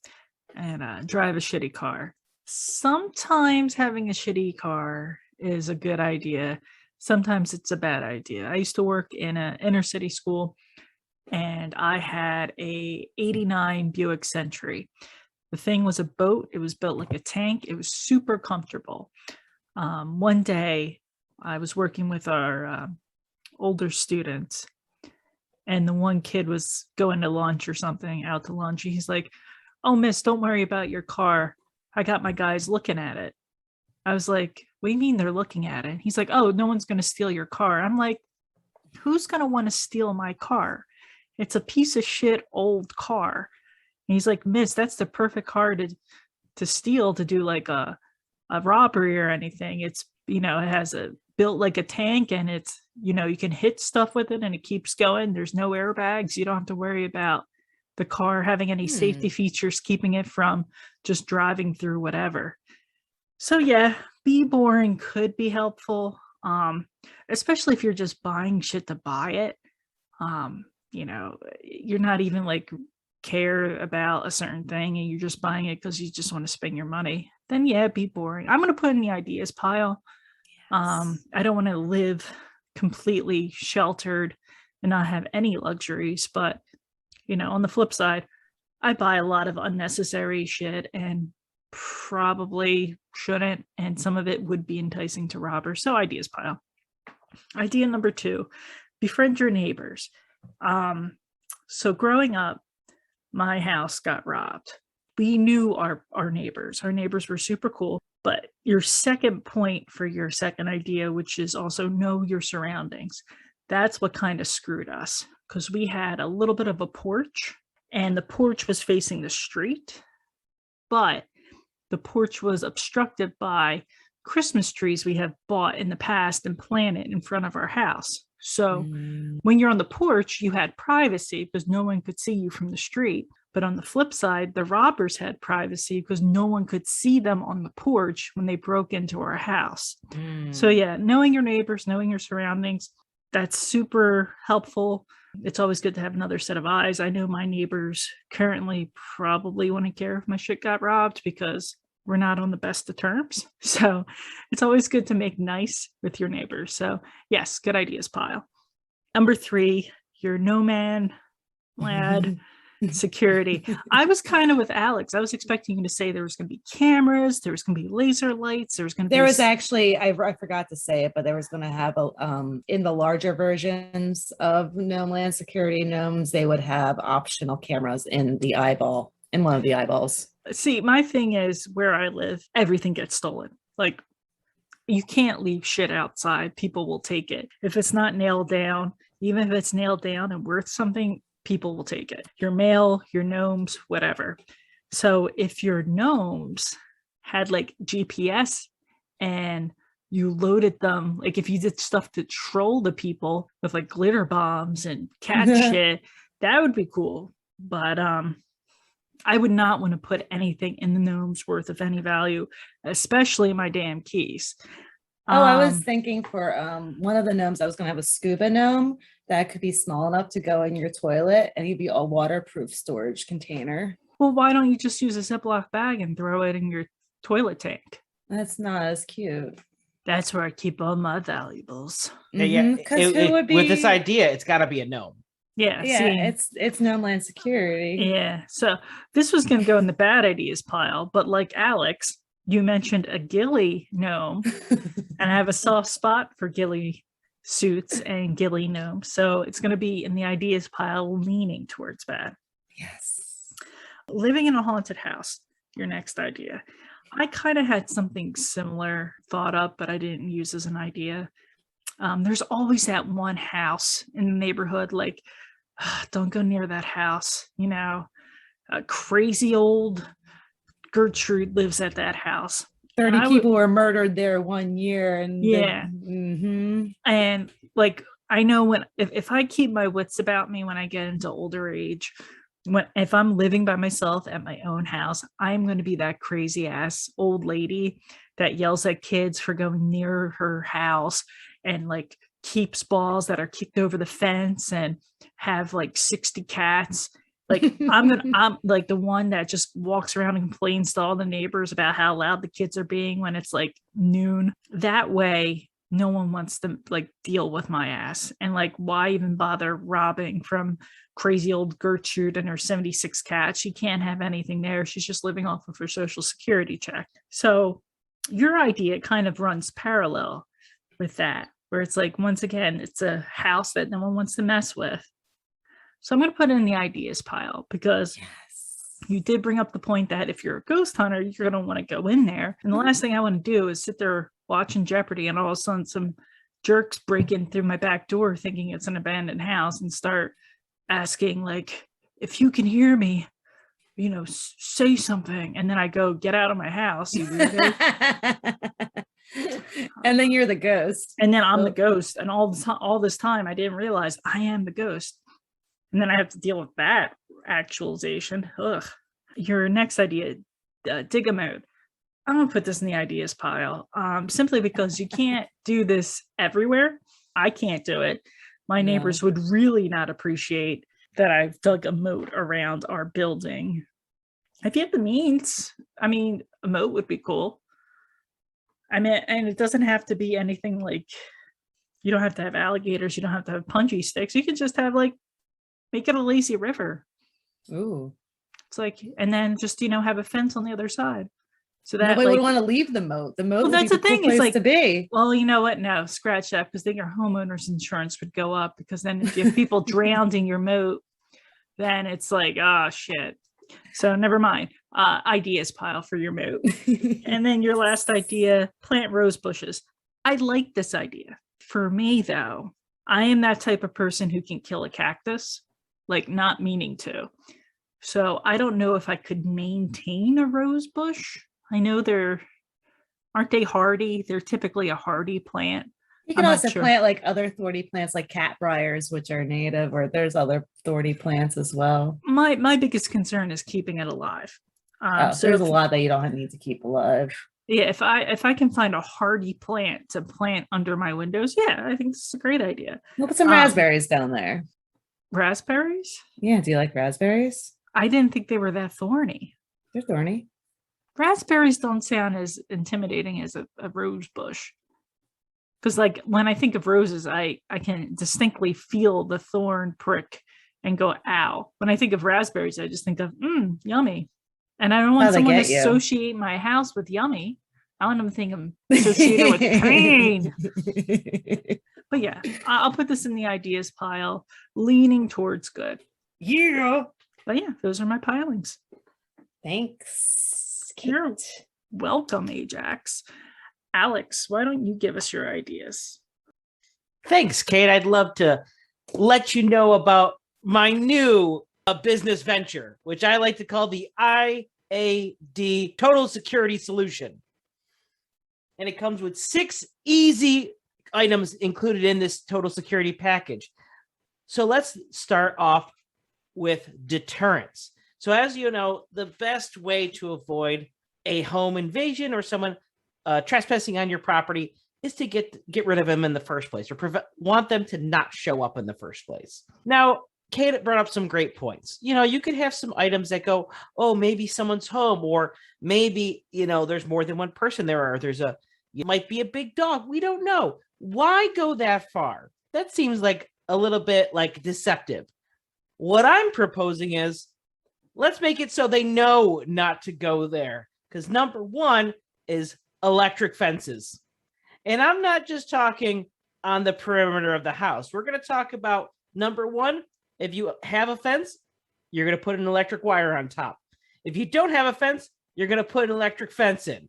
Speaker 2: and drive a shitty car. Sometimes having a shitty car is a good idea. Sometimes it's a bad idea. I used to work in an inner city school and I had a 89 Buick Century. The thing was a boat. It was built like a tank. It was super comfortable. One day I was working with our older students and the one kid was going to lunch or something, out to lunch. He's like, "Oh, miss, don't worry about your car. I got my guys looking at it." I was like, "What do you mean they're looking at it?" He's like, "Oh, no one's going to steal your car." I'm like, who's going to want to steal my car? It's a piece of shit old car. And he's like, "Miss, that's the perfect car to steal, to do like a robbery or anything. It's, it has built like a tank and it's, you can hit stuff with it and it keeps going. There's no airbags. You don't have to worry about the car having any safety features, keeping it from just driving through whatever." So yeah, be boring could be helpful. Especially if you're just buying shit to buy it. You're not even like care about a certain thing and you're just buying it because you just want to spend your money. Then yeah, be boring. I'm going to put in the ideas pile.
Speaker 3: Yes.
Speaker 2: I don't want to live completely sheltered and not have any luxuries, but on the flip side, I buy a lot of unnecessary shit and probably shouldn't, and some of it would be enticing to robbers. So ideas pile. Idea number 2, befriend your neighbors. So growing up, my house got robbed. We knew our neighbors. Our neighbors were super cool. But your second point for your second idea, which is also know your surroundings, that's what kind of screwed us, because we had a little bit of a porch and the porch was facing the street, but the porch was obstructed by Christmas trees we have bought in the past and planted in front of our house. So when you're on the porch, you had privacy because no one could see you from the street. But on the flip side, the robbers had privacy because no one could see them on the porch when they broke into our house. So yeah, knowing your neighbors, knowing your surroundings, that's super helpful. It's always good to have another set of eyes. I know my neighbors currently probably wouldn't care if my shit got robbed because we're not on the best of terms. So it's always good to make nice with your neighbors. So yes, good ideas pile. Number 3, your no man lad security. I was kind of with Alex. I was expecting you to say there was going to be cameras, there was going to be laser lights, there was going to be.
Speaker 3: There was actually, I forgot to say it, but there was going to have a in the larger versions of Gnome Land Security Gnomes, they would have optional cameras in one of the eyeballs.
Speaker 2: See, my thing is where I live, everything gets stolen. Like, you can't leave shit outside. People will take it. If it's not nailed down, even if it's nailed down and worth something, people will take it. Your mail, your gnomes, whatever. So if your gnomes had like GPS and you loaded them, like if you did stuff to troll the people with like glitter bombs and cat shit, that would be cool. But I would not want to put anything in the gnomes worth of any value, especially my damn keys.
Speaker 3: I was thinking for one of the gnomes, I was going to have a scuba gnome that could be small enough to go in your toilet, and he'd be a waterproof storage container.
Speaker 2: Well, why don't you just use a Ziploc bag and throw it in your toilet tank?
Speaker 3: That's not as cute.
Speaker 2: That's where I keep all my valuables.
Speaker 1: Yeah.
Speaker 3: Because who would be
Speaker 1: with this idea? It's got to be a gnome.
Speaker 2: Yeah,
Speaker 3: Yeah, it's Gnome Land Security.
Speaker 2: Yeah, so this was going to go in the bad ideas pile, but like Alex, you mentioned a ghillie gnome, and I have a soft spot for ghillie suits and ghillie gnomes, so it's going to be in the ideas pile, leaning towards bad.
Speaker 3: Yes.
Speaker 2: Living in a haunted house, your next idea. I kind of had something similar thought up, but I didn't use as an idea. There's always that one house in the neighborhood, like, don't go near that house. You know, a crazy old Gertrude lives at that house.
Speaker 3: 30 people were murdered there one year. And
Speaker 2: yeah. And like, I know when, if I keep my wits about me when I get into older age, if I'm living by myself at my own house, I'm going to be that crazy ass old lady that yells at kids for going near her house and like keeps balls that are kicked over the fence and have like 60 cats. Like I'm like the one that just walks around and complains to all the neighbors about how loud the kids are being when it's like noon. That way, no one wants to like deal with my ass. And like, why even bother robbing from crazy old Gertrude and her 76 cats? She can't have anything there. She's just living off of her social security check. So your idea kind of runs parallel with that, where it's like, once again, it's a house that no one wants to mess with. So I'm going to put it in the ideas pile because you did bring up the point that if you're a ghost hunter, you're going to want to go in there. And the last thing I want to do is sit there watching Jeopardy and all of a sudden some jerks break in through my back door thinking it's an abandoned house and start asking like, if you can hear me, you know, say something. And then I go, get out of my house, you weirdo.
Speaker 3: And then you're the ghost.
Speaker 2: And then I'm the ghost. And all this time, I didn't realize I am the ghost. And then I have to deal with that actualization. Ugh. Your next idea, dig a moat. I'm going to put this in the ideas pile simply because you can't do this everywhere. I can't do it. My neighbors would really not appreciate that I've dug a moat around our building. If you have the means, I mean, a moat would be cool. I mean, and it doesn't have to be anything like, you don't have to have alligators. You don't have to have punji sticks. You can just have like, make it a lazy river.
Speaker 3: Ooh.
Speaker 2: It's like, and then just, you know, have a fence on the other side. So that
Speaker 3: nobody
Speaker 2: like,
Speaker 3: would want to leave the moat. The moat
Speaker 2: well,
Speaker 3: would
Speaker 2: that's
Speaker 3: be
Speaker 2: the
Speaker 3: the
Speaker 2: thing.
Speaker 3: cool
Speaker 2: It's
Speaker 3: place
Speaker 2: like,
Speaker 3: to be.
Speaker 2: well, you know what? No, scratch that, because then your homeowner's insurance would go up, because then if you have people drowned in your moat, then it's like, oh shit. So never mind. Ideas pile for your moat. And then your last idea, plant rose bushes. I like this idea. For me though, I am that type of person who can kill a cactus, like not meaning to. So I don't know if I could maintain a rose bush. I know aren't they hardy? They're typically a hardy plant.
Speaker 3: You can also plant like other thorny plants like cat briars, which are native, or there's other thorny plants as well.
Speaker 2: My biggest concern is keeping it alive.
Speaker 3: So there's a lot that you don't need to keep alive.
Speaker 2: Yeah, if I can find a hardy plant to plant under my windows, yeah, I think this is a great idea.
Speaker 3: We'll put some raspberries down there.
Speaker 2: Raspberries?
Speaker 3: Yeah, do you like raspberries?
Speaker 2: I didn't think they were that thorny.
Speaker 3: They're thorny.
Speaker 2: Raspberries don't sound as intimidating as a rose bush. Because like when I think of roses, I can distinctly feel the thorn prick and go, ow. When I think of raspberries, I just think of, yummy. And I don't want
Speaker 3: How they
Speaker 2: someone to
Speaker 3: get you.
Speaker 2: associate my house with yummy. I want them to think I'm associated with pain. But yeah, I'll put this in the ideas pile, leaning towards good.
Speaker 3: Yeah.
Speaker 2: But yeah, those are my pilings.
Speaker 3: Thanks.
Speaker 2: You're
Speaker 3: Kate.
Speaker 2: welcome, Ajax. Alex, why don't you give us your ideas?
Speaker 1: Thanks, Kate. I'd love to let you know about my new business venture, which I like to call the IAD Total Security Solution. And it comes with 6 easy items included in this total security package. So let's start off with deterrence. So as you know, the best way to avoid a home invasion or someone trespassing on your property is to get rid of them in the first place, or want them to not show up in the first place. Now, Kate brought up some great points. You could have some items that go, oh, maybe someone's home, or maybe, there's more than one person there, or you might be a big dog. We don't know. Why go that far? That seems like a little bit like deceptive. What I'm proposing is, let's make it so they know not to go there. Because number 1 is electric fences. And I'm not just talking on the perimeter of the house. We're going to talk about number 1, if you have a fence, you're going to put an electric wire on top. If you don't have a fence, you're going to put an electric fence in.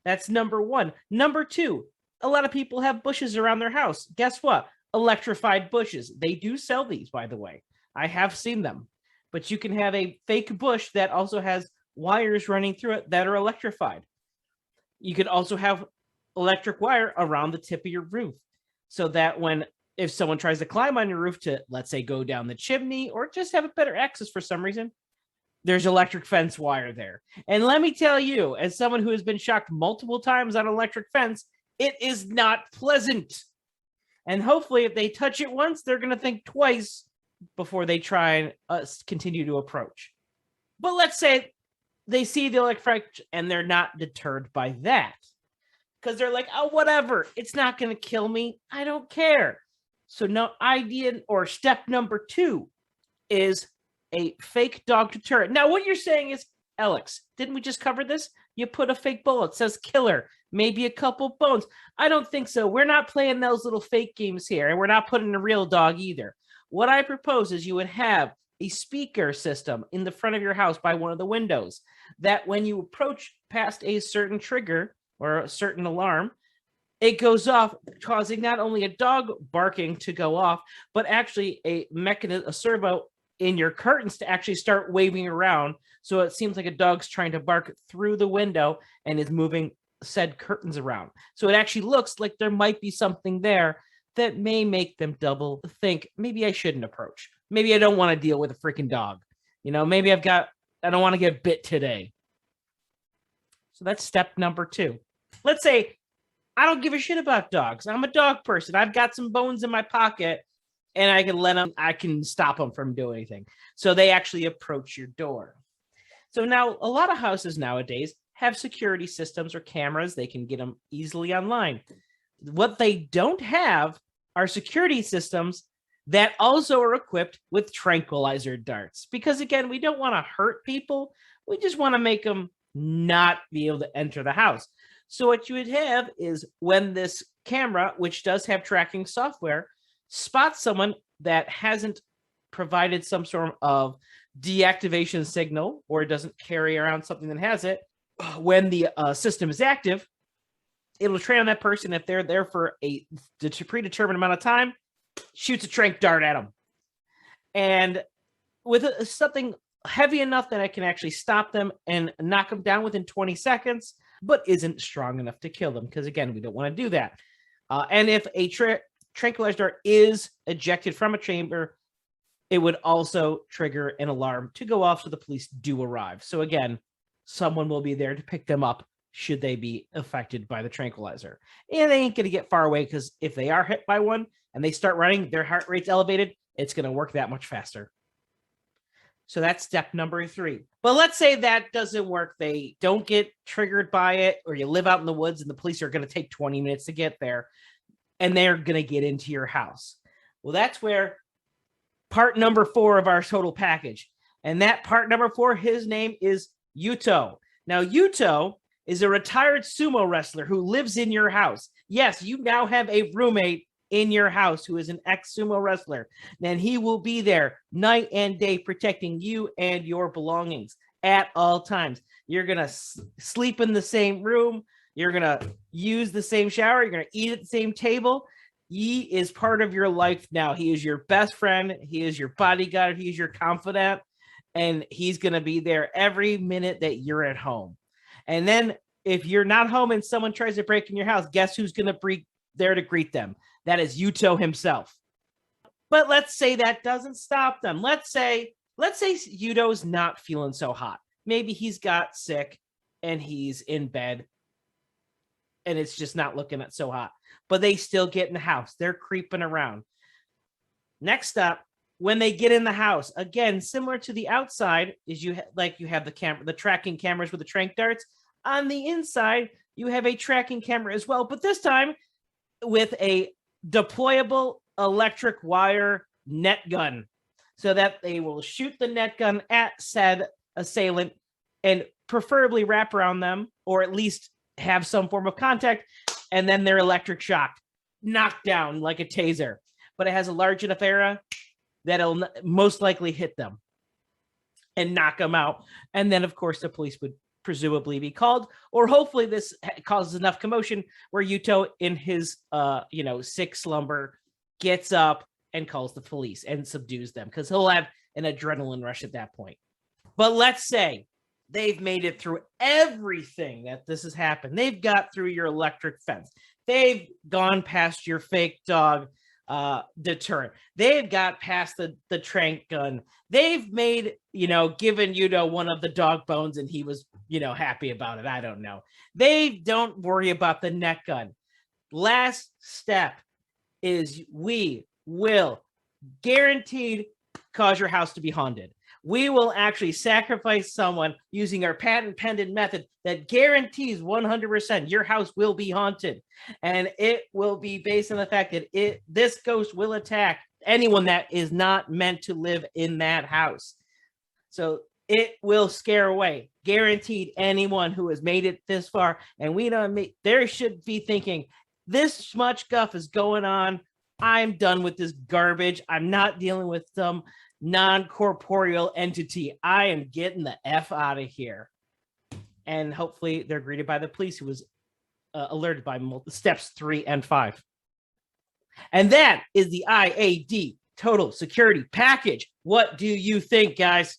Speaker 1: That's number 1. Number 2, a lot of people have bushes around their house. Guess what? Electrified bushes. They do sell these, by the way. I have seen them. But you can have a fake bush that also has wires running through it that are electrified. You could also have electric wire around the tip of your roof, so that if someone tries to climb on your roof to, let's say, go down the chimney or just have a better access for some reason, there's electric fence wire there. And let me tell you, as someone who has been shocked multiple times on electric fence, it is not pleasant. And hopefully if they touch it once, they're going to think twice before they try and continue to approach. But let's say they see the electric and they're not deterred by that, because they're like, oh, whatever, it's not going to kill me. I don't care. So now idea or step number 2 is a fake dog deterrent. Now, what you're saying is, Alex, didn't we just cover this? You put a fake bullet, says killer, maybe a couple bones. I don't think so. We're not playing those little fake games here, and we're not putting a real dog either. What I propose is you would have a speaker system in the front of your house by one of the windows, that when you approach past a certain trigger or a certain alarm, it goes off, causing not only a dog barking to go off, but actually a servo in your curtains to actually start waving around. So it seems like a dog's trying to bark through the window and is moving said curtains around. So it actually looks like there might be something there that may make them double think, maybe I shouldn't approach. Maybe I don't want to deal with a freaking dog. Maybe I don't want to get bit today. So that's step number 2. Let's say I don't give a shit about dogs. I'm a dog person. I've got some bones in my pocket, and I can stop them from doing anything. So they actually approach your door. So now a lot of houses nowadays have security systems or cameras. They can get them easily online. What they don't have are security systems that also are equipped with tranquilizer darts. Because again, we don't want to hurt people. We just want to make them not be able to enter the house. So what you would have is, when this camera, which does have tracking software, spots someone that hasn't provided some sort of deactivation signal, or doesn't carry around something that has it, when the system is active, it'll train on that person. If they're there for a predetermined amount of time, shoots a tranq dart at them. And with something heavy enough that I can actually stop them and knock them down within 20 seconds, but isn't strong enough to kill them, because again, we don't want to do that. And if a tranquilizer dart is ejected from a chamber, it would also trigger an alarm to go off so the police do arrive. So again, someone will be there to pick them up should they be affected by the tranquilizer. And they ain't going to get far away, because if they are hit by one and they start running, their heart rate's elevated, it's going to work that much faster. So that's step number 3. But let's say that doesn't work. They don't get triggered by it, or you live out in the woods and the police are going to take 20 minutes to get there, and they're going to get into your house. Well, that's where part number 4 of our total package. And that part number 4, his name is Yuto. Now, Yuto is a retired sumo wrestler who lives in your house. Yes, you now have a roommate in your house who is an ex-sumo wrestler. And he will be there night and day protecting you and your belongings at all times. You're going to sleep in the same room. You're going to use the same shower. You're going to eat at the same table. He is part of your life now. He is your best friend. He is your bodyguard. He is your confidant. And he's going to be there every minute that you're at home. And then if you're not home and someone tries to break in your house, guess who's going to be there to greet them? That is Yuto himself. But let's say that doesn't stop them. Let's say Yuto's not feeling so hot. Maybe he's got sick and he's in bed and it's just not looking so hot. But they still get in the house. They're creeping around. Next up, when they get in the house, again, similar to the outside, is you have the tracking cameras with the trank darts. On the inside, you have a tracking camera as well, but this time with a deployable electric wire net gun, so that they will shoot the net gun at said assailant and preferably wrap around them, or at least have some form of contact, and then they're electric shocked, knocked down like a taser. But it has a large enough area that it'll most likely hit them and knock them out. And then, of course, the police would presumably be called, or hopefully this causes enough commotion where Yuto, in his sick slumber, gets up and calls the police and subdues them, because he'll have an adrenaline rush at that point. But let's say they've made it through everything that this has happened. They've got through your electric fence. They've gone past your fake dog deterrent. They've got past the trank gun. They've made, given Yuto one of the dog bones and he was, happy about it. I don't know. They don't worry about the net gun. Last step is we will guaranteed cause your house to be haunted. We will actually sacrifice someone using our patent pending method that guarantees 100% your house will be haunted. And it will be based on the fact that this ghost will attack anyone that is not meant to live in that house. So it will scare away, guaranteed, anyone who has made it this far. And we don't there should be thinking, this much guff is going on. I'm done with this garbage. I'm not dealing with some non-corporeal entity. I am getting the F out of here. And hopefully they're greeted by the police, who was alerted by steps 3 and 5. And that is the IAD total security package. What do you think, guys?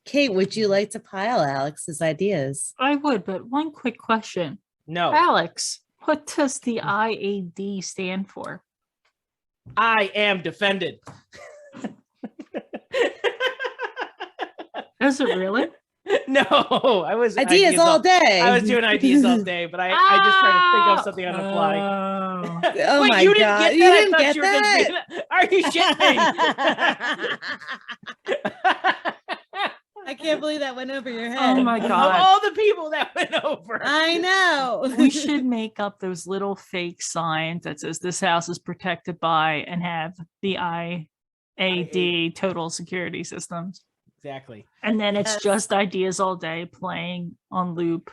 Speaker 3: Kate, would you like to pile Alex's ideas?
Speaker 2: I would, but one quick question.
Speaker 1: No.
Speaker 2: Alex, what does the IAD stand for?
Speaker 1: I am defended.
Speaker 2: Is it really?
Speaker 1: No, I was
Speaker 3: ideas all day.
Speaker 1: I was doing ideas all day, but I just tried to think of something on the fly.
Speaker 3: Oh
Speaker 1: Wait,
Speaker 3: my
Speaker 1: you
Speaker 3: God.
Speaker 1: Didn't
Speaker 3: You
Speaker 1: get
Speaker 3: didn't get that?
Speaker 1: Are you shitting me?
Speaker 3: I can't believe that went over your head.
Speaker 2: Oh my
Speaker 1: Of
Speaker 2: God.
Speaker 1: all the people that went over.
Speaker 3: I know.
Speaker 2: We should make up those little fake signs that says this house is protected by, and have the IAD total security systems.
Speaker 1: Exactly.
Speaker 2: And then it's
Speaker 3: Yes.
Speaker 2: just ideas all day playing on loop,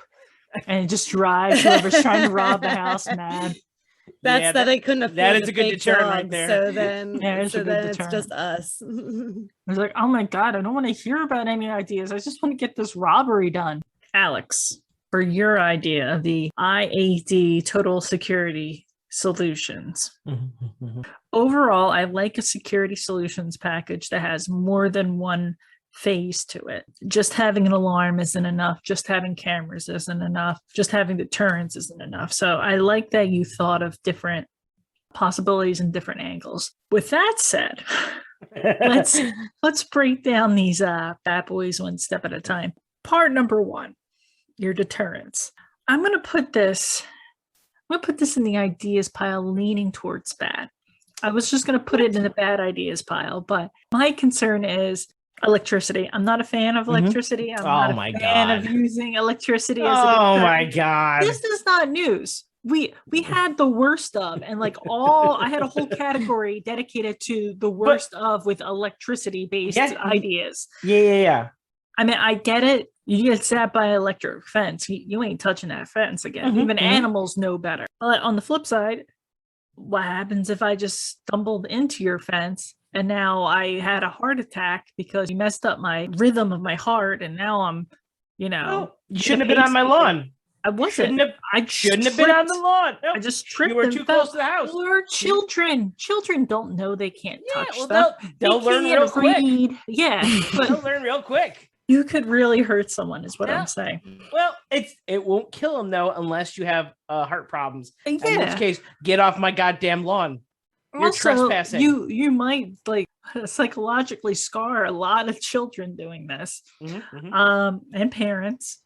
Speaker 2: and it just drives whoever's trying to rob the house mad.
Speaker 3: That's
Speaker 1: Yeah,
Speaker 3: that I couldn't afford
Speaker 1: that is
Speaker 3: the
Speaker 1: a good
Speaker 3: fake
Speaker 1: deterrent right
Speaker 3: dog,
Speaker 1: there.
Speaker 3: So then,
Speaker 2: Yeah, it's a good
Speaker 3: it's
Speaker 2: deterrent.
Speaker 3: just us.
Speaker 2: I was like, oh my God, I don't want to hear about any ideas. I just want to get this robbery done. Alex, for your idea of the IAD total security solutions. Overall, I like a security solutions package that has more than one phase to it. Just having an alarm isn't enough. Just having cameras isn't enough. Just having deterrence isn't enough. So I like that you thought of different possibilities and different angles. With that said, let's break down these bad boys one step at a time. Part number 1, your deterrence. I'm going to put this in the ideas pile, leaning towards bad. I was just going to put it in the bad ideas pile, but my concern is electricity. I'm not a fan of electricity. I'm not a fan of using electricity as a
Speaker 1: Oh
Speaker 2: deterrent.
Speaker 1: my God.
Speaker 2: This is not news. we had the worst of, and like I had a whole category dedicated to the worst of with electricity based ideas.
Speaker 1: Yeah.
Speaker 2: I mean, I get it. You get sat by an electric fence. You ain't touching that fence again. Even animals know better. But on the flip side, what happens if I just stumbled into your fence and now I had a heart attack because you messed up my rhythm of my heart, and now I'm, you
Speaker 1: shouldn't have been on my lawn.
Speaker 2: I wasn't.
Speaker 1: I shouldn't have been on the lawn.
Speaker 2: I just tripped.
Speaker 1: You were too close to the house.
Speaker 2: Or children. Children don't know they can't touch
Speaker 1: stuff. They'll learn real quick.
Speaker 2: Yeah, but
Speaker 1: they'll learn real quick.
Speaker 2: You could really hurt someone, is what I'm saying.
Speaker 1: Well, it won't kill them though unless you have heart problems.
Speaker 2: Yeah.
Speaker 1: In which case, get off my goddamn lawn. You're
Speaker 2: also,
Speaker 1: trespassing.
Speaker 2: You might like psychologically scar a lot of children doing this, and parents.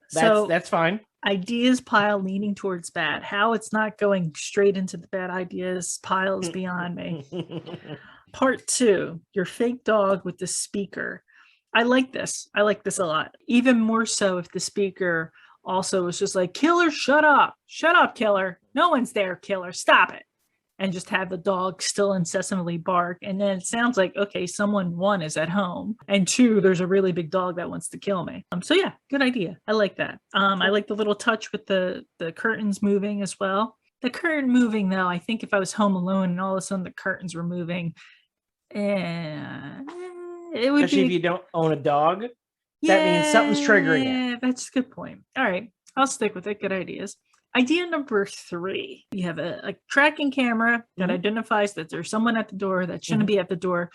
Speaker 2: So
Speaker 1: that's fine.
Speaker 2: Ideas pile leaning towards bad. How it's not going straight into the bad ideas pile is beyond me. Part 2, your fake dog with the speaker. I like this. I like this a lot. Even more so if the speaker also was just like, "Killer, shut up. Shut up, killer. No one's there, killer. Stop it." And just have the dog still incessantly bark. And then it sounds like, okay, someone, 1, is at home, and 2, there's a really big dog that wants to kill me. So yeah, good idea. I like that. I like the little touch with the curtains moving as well. The curtain moving though, I think if I was home alone and all of a sudden the curtains were moving, it would
Speaker 1: especially if you don't own a dog. That means something's triggering it.
Speaker 2: Yeah, that's a good point. All right, I'll stick with it. Good ideas. Idea number 3. You have a tracking camera that identifies that there's someone at the door that shouldn't be at the door,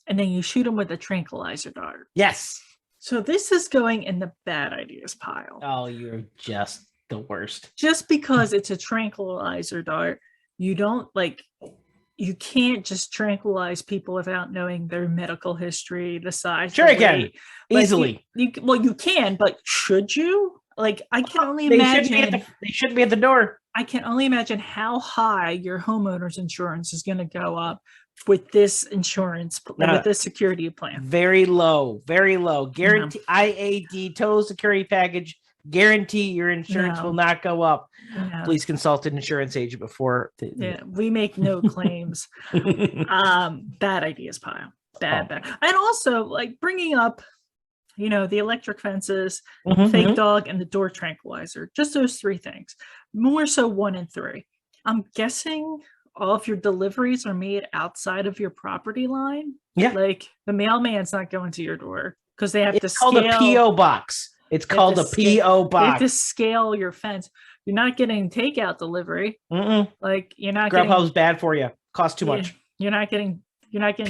Speaker 2: and then you shoot them with a tranquilizer dart.
Speaker 1: Yes.
Speaker 2: So this is going in the bad ideas pile.
Speaker 1: Oh, you're just the worst.
Speaker 2: Just because it's a tranquilizer dart, you can't just tranquilize people without knowing their medical history, the size.
Speaker 1: Sure, you can. Easily.
Speaker 2: You can, but should you? Like, I can only imagine.
Speaker 1: They shouldn't be at the door.
Speaker 2: I can only imagine how high your homeowner's insurance is going to go up with this insurance, with this security plan.
Speaker 1: Very low, very low. Guarantee IAD, total security package. Guarantee your insurance will not go up.
Speaker 2: No.
Speaker 1: Please consult an insurance agent before.
Speaker 2: We make no claims. Bad ideas pile. Bad. And also, like, bringing up, the electric fences, fake dog, and the door tranquilizer. Just those 3 things. More so 1 and 3. I'm guessing all of your deliveries are made outside of your property line.
Speaker 1: Yeah.
Speaker 2: Like, the mailman's not going to your door because they have to scale.
Speaker 1: It's called a P.O. box. It's called a P.O. box.
Speaker 2: You have to scale your fence. You're not getting takeout delivery. Like, you're not
Speaker 1: Grubhub's bad for you. Costs too much.
Speaker 2: You're not getting Chinese,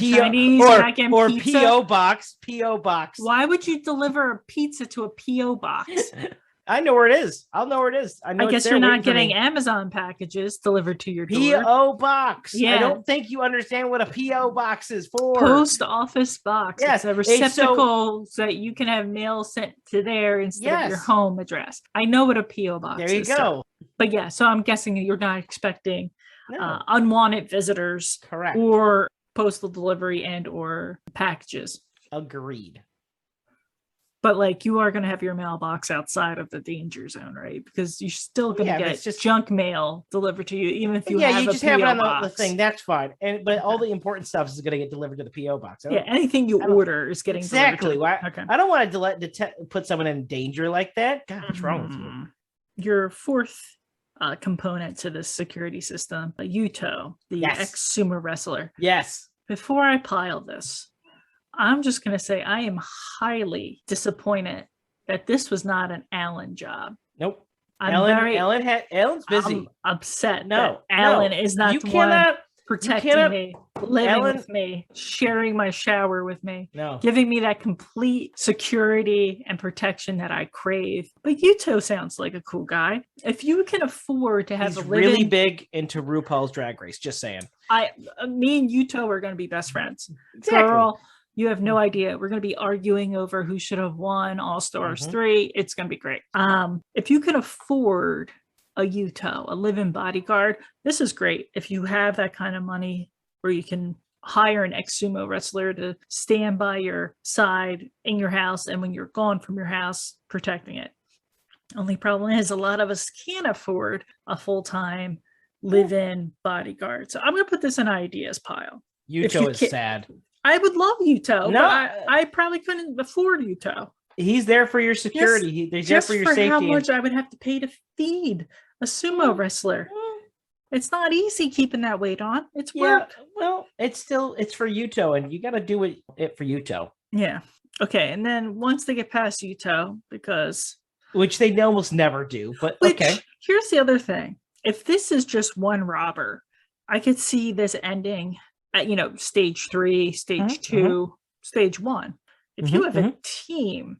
Speaker 2: you're not getting pizza.
Speaker 1: P.O. box. P.O. box.
Speaker 2: Why would you deliver a pizza to a P.O. box?
Speaker 1: I know where it is. I'll know where it is. I
Speaker 2: guess you're not getting Amazon packages delivered to your door.
Speaker 1: P.O. box.
Speaker 2: Yeah.
Speaker 1: I don't think you understand what a P.O. box is for.
Speaker 2: Post office box.
Speaker 1: Yes.
Speaker 2: It's a receptacle so that you can have mail sent to there instead of your home address. I know what a P.O. box is.
Speaker 1: There you go.
Speaker 2: But yeah, so I'm guessing you're not expecting unwanted visitors.
Speaker 1: Correct.
Speaker 2: Or postal delivery and or packages.
Speaker 1: Agreed.
Speaker 2: But like, you are going to have your mailbox outside of the danger zone, right? Because you're still going to get junk mail delivered to you, even if you have
Speaker 1: you
Speaker 2: a
Speaker 1: just
Speaker 2: PO
Speaker 1: have it on
Speaker 2: box.
Speaker 1: the thing. That's fine. But all the important stuff is going to get delivered to the PO box.
Speaker 2: Anything you order is getting
Speaker 1: exactly.
Speaker 2: delivered. Okay.
Speaker 1: I don't want to put someone in danger like that. God, what's wrong with you?
Speaker 2: Your 4th component to this security system, Yuto, the ex-sumo wrestler.
Speaker 1: Yes.
Speaker 2: Before I pile this, I'm just going to say I am highly disappointed that this was not an Alan job.
Speaker 1: Nope.
Speaker 2: Alan's
Speaker 1: busy.
Speaker 2: I'm upset that Alan is not the one protecting me, living with me, sharing my shower with me, giving me that complete security and protection that I crave. But Yuto sounds like a cool guy. If you can afford to have
Speaker 1: He's really big into RuPaul's Drag Race, just saying.
Speaker 2: Me and Yuto are going to be best friends.
Speaker 1: Exactly.
Speaker 2: Girl, you have no idea. We're going to be arguing over who should have won All Stars 3. It's going to be great. If you can afford a Yuto, a live-in bodyguard, this is great. If you have that kind of money where you can hire an ex-sumo wrestler to stand by your side in your house and when you're gone from your house, protecting it. Only problem is a lot of us can't afford a full-time live-in bodyguard. So I'm going to put this in ideas pile. If
Speaker 1: Yuto
Speaker 2: you
Speaker 1: is
Speaker 2: can't-
Speaker 1: sad.
Speaker 2: I would love Yuto,
Speaker 1: No.
Speaker 2: but I probably couldn't afford Yuto.
Speaker 1: He's there for your security. He's there
Speaker 2: Just
Speaker 1: for your
Speaker 2: for
Speaker 1: safety.
Speaker 2: how much I would have to pay to feed a sumo wrestler. It's not easy keeping that weight on. It's work.
Speaker 1: Well, it's for Yuto, and you got to do it for Yuto.
Speaker 2: Yeah. Okay. And then once they get past Yuto, because
Speaker 1: which they almost never do, but okay.
Speaker 2: Here's the other thing. If this is just one robber, I could see this ending at, stage 3, stage 2, stage 1. If you have a team,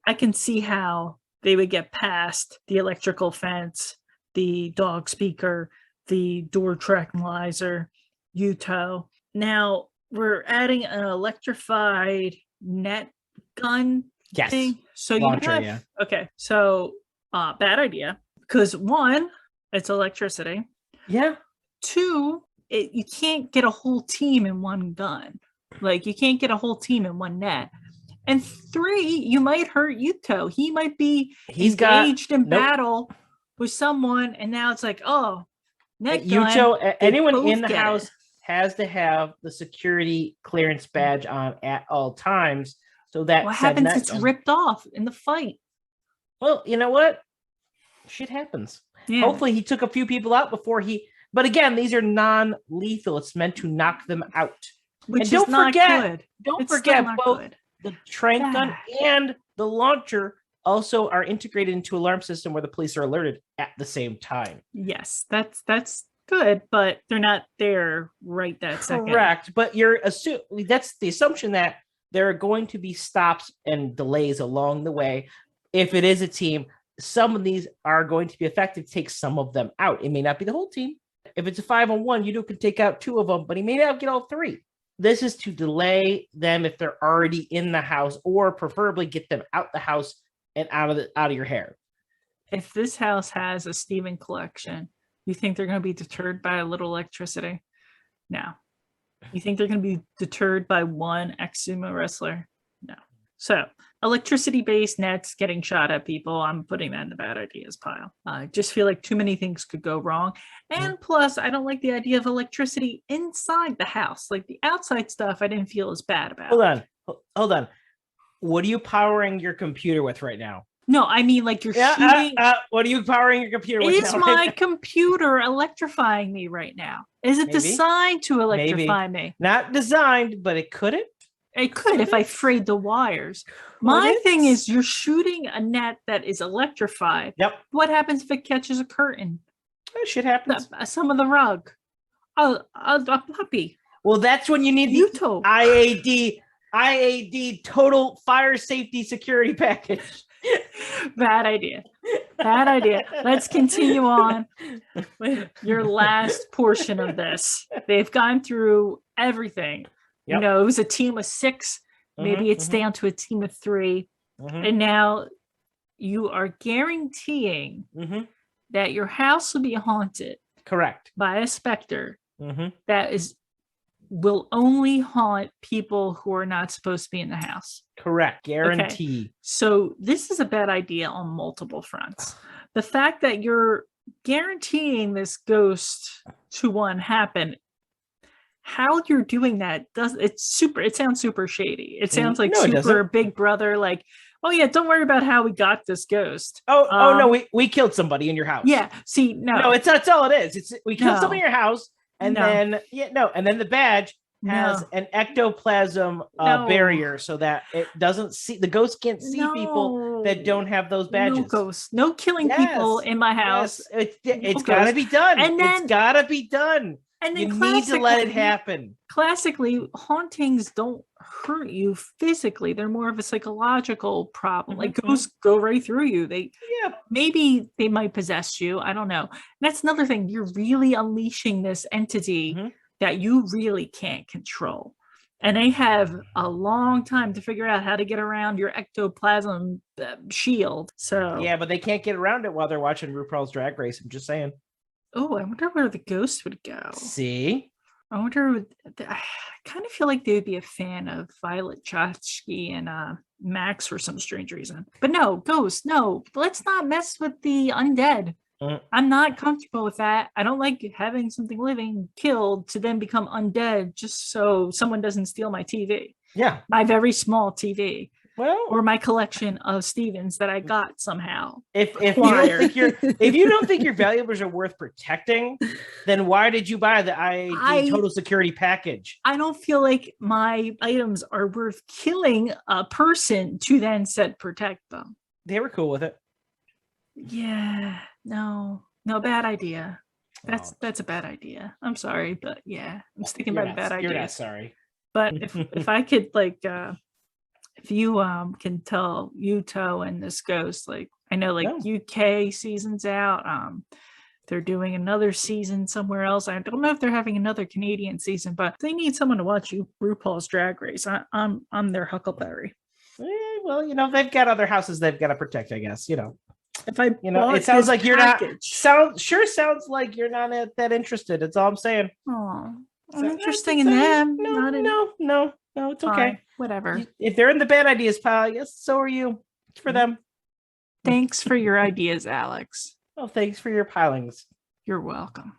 Speaker 2: I can see how they would get past the electrical fence, the dog speaker, the door tranquilizer, Yuto. Now we're adding an electrified net gun thing. So
Speaker 1: launcher,
Speaker 2: you have okay. So bad idea, because 1, it's electricity.
Speaker 1: Yeah.
Speaker 2: 2, you can't get a whole team in one gun. Like you can't get a whole team in one net. And 3, you might hurt Yuto. He might be engaged in battle with someone, and now it's like, oh, net gun.
Speaker 1: Yuto, anyone in the house has to have the security clearance badge on at all times. So that
Speaker 2: what happens? It's ripped off in the fight.
Speaker 1: Well, you know what? Shit happens. Yeah. Hopefully, he took a few people out before he. But again, these are non-lethal. It's meant to knock them out.
Speaker 2: Which and don't forget,
Speaker 1: don't forget both the trank gun and the launcher also are integrated into alarm system where the police are alerted at the same time.
Speaker 2: Yes, that's good, but they're not there right that second.
Speaker 1: Correct, but that's the assumption that there are going to be stops and delays along the way. If it is a team, some of these are going to be effective to take some of them out. It may not be the whole team. If it's a 5-on-1, Yuto can take out 2 of them, but he may not get all 3. This is to delay them if they're already in the house, or preferably get them out the house and out of your hair.
Speaker 2: If this house has a Steven collection, you think they're going to be deterred by a little electricity? No. You think they're going to be deterred by one ex-sumo wrestler? No. So, electricity-based nets getting shot at people, I'm putting that in the bad ideas pile. I just feel like too many things could go wrong. And plus, I don't like the idea of electricity inside the house. Like the outside stuff, I didn't feel as bad about.
Speaker 1: Hold on. What are you powering your computer with right now?
Speaker 2: No, I mean like you're shooting.
Speaker 1: What are you powering your computer with?
Speaker 2: Is my computer electrifying me right now? Is it designed to electrify me?
Speaker 1: Not designed, but it couldn't.
Speaker 2: It could if I frayed the wires. My thing is you're shooting a net that is electrified.
Speaker 1: Yep.
Speaker 2: What happens if it catches a curtain?
Speaker 1: Shit happens.
Speaker 2: Some of the rug. A puppy.
Speaker 1: Well, that's when you need
Speaker 2: Yuto.
Speaker 1: the IAD total fire safety security package.
Speaker 2: Bad idea. Let's continue on with your last portion of this. They've gone through everything. Yep. It was a team of 6. Maybe it's down to a team of 3. And now you are guaranteeing that your house will be haunted.
Speaker 1: Correct.
Speaker 2: By a specter that will only haunt people who are not supposed to be in the house.
Speaker 1: Correct. Guarantee.
Speaker 2: Okay. So this is a bad idea on multiple fronts. The fact that you're guaranteeing this ghost to happen, how you're doing that it sounds super shady. It sounds like super Big Brother, like, oh yeah, don't worry about how we got this ghost.
Speaker 1: Oh no, we killed somebody in your house.
Speaker 2: Yeah. See, no,
Speaker 1: that's all it is. We killed somebody in your house. And then the badge has an ectoplasm barrier so that it doesn't see, the ghost can't see people that don't have those badges.
Speaker 2: No ghosts, no killing people in my house.
Speaker 1: It's got to be done. And then, it's got to be done.
Speaker 2: And then
Speaker 1: you need to let it happen.
Speaker 2: Classically, hauntings don't hurt you physically. They're more of a psychological problem. Like ghosts go right through you. Maybe they might possess you. I don't know. And that's another thing. You're really unleashing this entity that you really can't control. And they have a long time to figure out how to get around your ectoplasm shield. So
Speaker 1: yeah, but they can't get around it while they're watching RuPaul's Drag Race. I'm just saying.
Speaker 2: Oh, I wonder where the ghost would go.
Speaker 1: See?
Speaker 2: I wonder. I kind of feel like they would be a fan of Violet Chachki and Max for some strange reason. But no, Ghost, no, let's not mess with the undead. I'm not comfortable with that. I don't like having something living killed to then become undead just so someone doesn't steal my TV.
Speaker 1: Yeah.
Speaker 2: My very small TV.
Speaker 1: Well,
Speaker 2: Or my collection of Stevens that I got somehow.
Speaker 1: if you don't think your valuables are worth protecting, then why did you buy the IAD total security package?
Speaker 2: I don't feel like my items are worth killing a person to then said protect them.
Speaker 1: They were cool with it.
Speaker 2: Yeah, no, bad idea. That's a bad idea. I'm sorry, but yeah, I'm sticking by the bad idea.
Speaker 1: You're not sorry.
Speaker 2: But if I could like if you can tell Yuto and this Ghost, like I know like UK season's out, they're doing another season somewhere else. I don't know if they're having another Canadian season, but they need someone to watch you RuPaul's Drag Race. I'm their Huckleberry.
Speaker 1: Well, they've got other houses they've got to protect, I guess.
Speaker 2: If I
Speaker 1: it sounds like you're not sounds like you're not that interested. That's all I'm saying.
Speaker 2: Oh, I'm interested in them.
Speaker 1: No, it's okay.
Speaker 2: Fine, whatever.
Speaker 1: If they're in the bad ideas pile, I guess so are you. It's for them.
Speaker 2: Thanks for your ideas, Alex.
Speaker 1: Well, thanks for your pilings.
Speaker 2: You're welcome.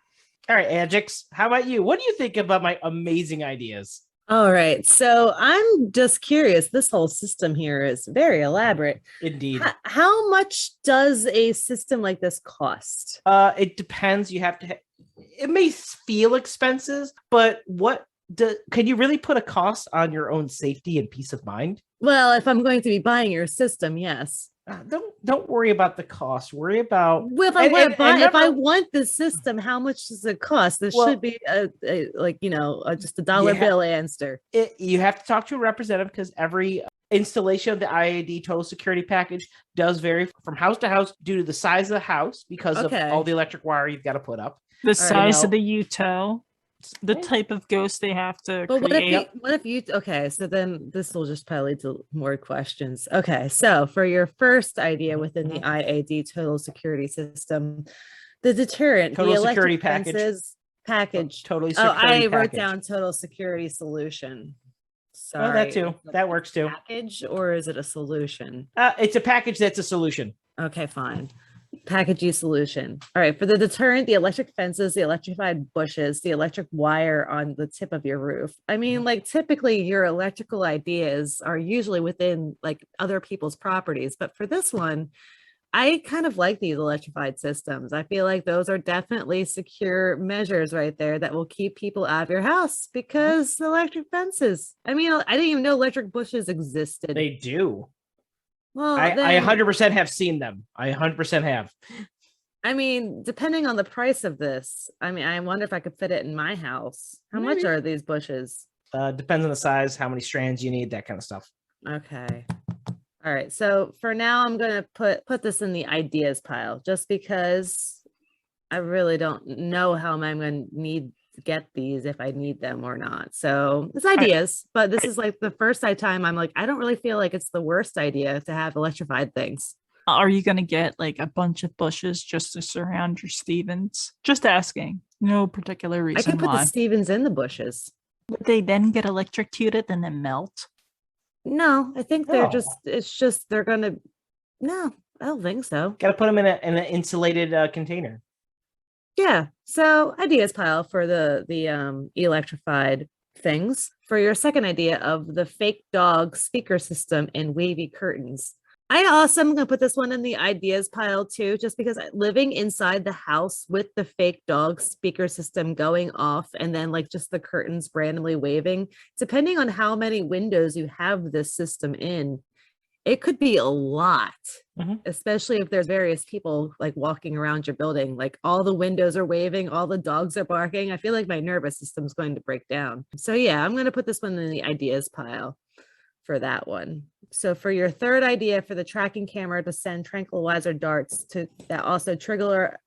Speaker 1: All right, Ajax, how about you? What do you think about my amazing ideas?
Speaker 3: All right. So I'm just curious. This whole system here is very elaborate.
Speaker 1: Indeed.
Speaker 3: How much does a system like this cost?
Speaker 1: It depends. You have to. It may feel expensive, but can you really put a cost on your own safety and peace of mind?
Speaker 3: Well, if I'm going to be buying your system, yes.
Speaker 1: Don't worry about the cost. Worry about
Speaker 3: if I want the system, how much does it cost? This should be just a dollar bill answer.
Speaker 1: You have to talk to a representative because every installation of the IAD total security package does vary from house to house due to the size of the house because of all the electric wire you've got to put up,
Speaker 2: the size of the Yuto, the type of ghost they have to create.
Speaker 3: So then this will just probably lead to more questions. Okay, so for your first idea within the IAD total security system, the deterrent,
Speaker 1: total
Speaker 3: the
Speaker 1: security
Speaker 3: package.
Speaker 1: Totally security
Speaker 3: I wrote down total security solution. Sorry.
Speaker 1: Oh, that too. That works too.
Speaker 3: Package, or is it a solution?
Speaker 1: It's a package that's a solution.
Speaker 3: Okay, fine. Packagey solution. All right, for the deterrent, the electric fences, the electrified bushes, the electric wire on the tip of your roof. I mean, like typically your electrical ideas are usually within like other people's properties, but for this one, I kind of like these electrified systems. I feel like those are definitely secure measures right there that will keep people out of your house because electric fences. I mean, I didn't even know electric bushes existed.
Speaker 1: They do.
Speaker 3: Well,
Speaker 1: I 100% have seen them. I 100% have.
Speaker 3: I mean, depending on the price of this, I mean, I wonder if I could fit it in my house. How much are these bushes?
Speaker 1: Depends on the size, how many strands you need, that kind of stuff.
Speaker 3: Okay. All right. So for now, I'm going to put this in the ideas pile just because I really don't know how I'm going to need to get these if I need them or not. So it's ideas, but this is like the first time I'm like, I don't really feel like it's the worst idea to have electrified things.
Speaker 2: Are you going to get like a bunch of bushes just to surround your Stevens? Just asking. No particular reason.
Speaker 3: I could put the Stevens in the bushes.
Speaker 2: Would they then get electrocuted and then melt?
Speaker 3: No, I think they're they're going to, no, I don't think so.
Speaker 1: Got to put them in an insulated container.
Speaker 3: Yeah. So ideas pile for the electrified things. For your second idea of the fake dog speaker system and wavy curtains. I also am going to put this one in the ideas pile too, just because living inside the house with the fake dog speaker system going off and then like just the curtains randomly waving, depending on how many windows you have this system in, it could be a lot, especially if there's various people like walking around your building, like all the windows are waving, all the dogs are barking. I feel like my nervous system is going to break down. So yeah, I'm going to put this one in the ideas pile for that one. So for your third idea for the tracking camera to send tranquilizer darts that also trigger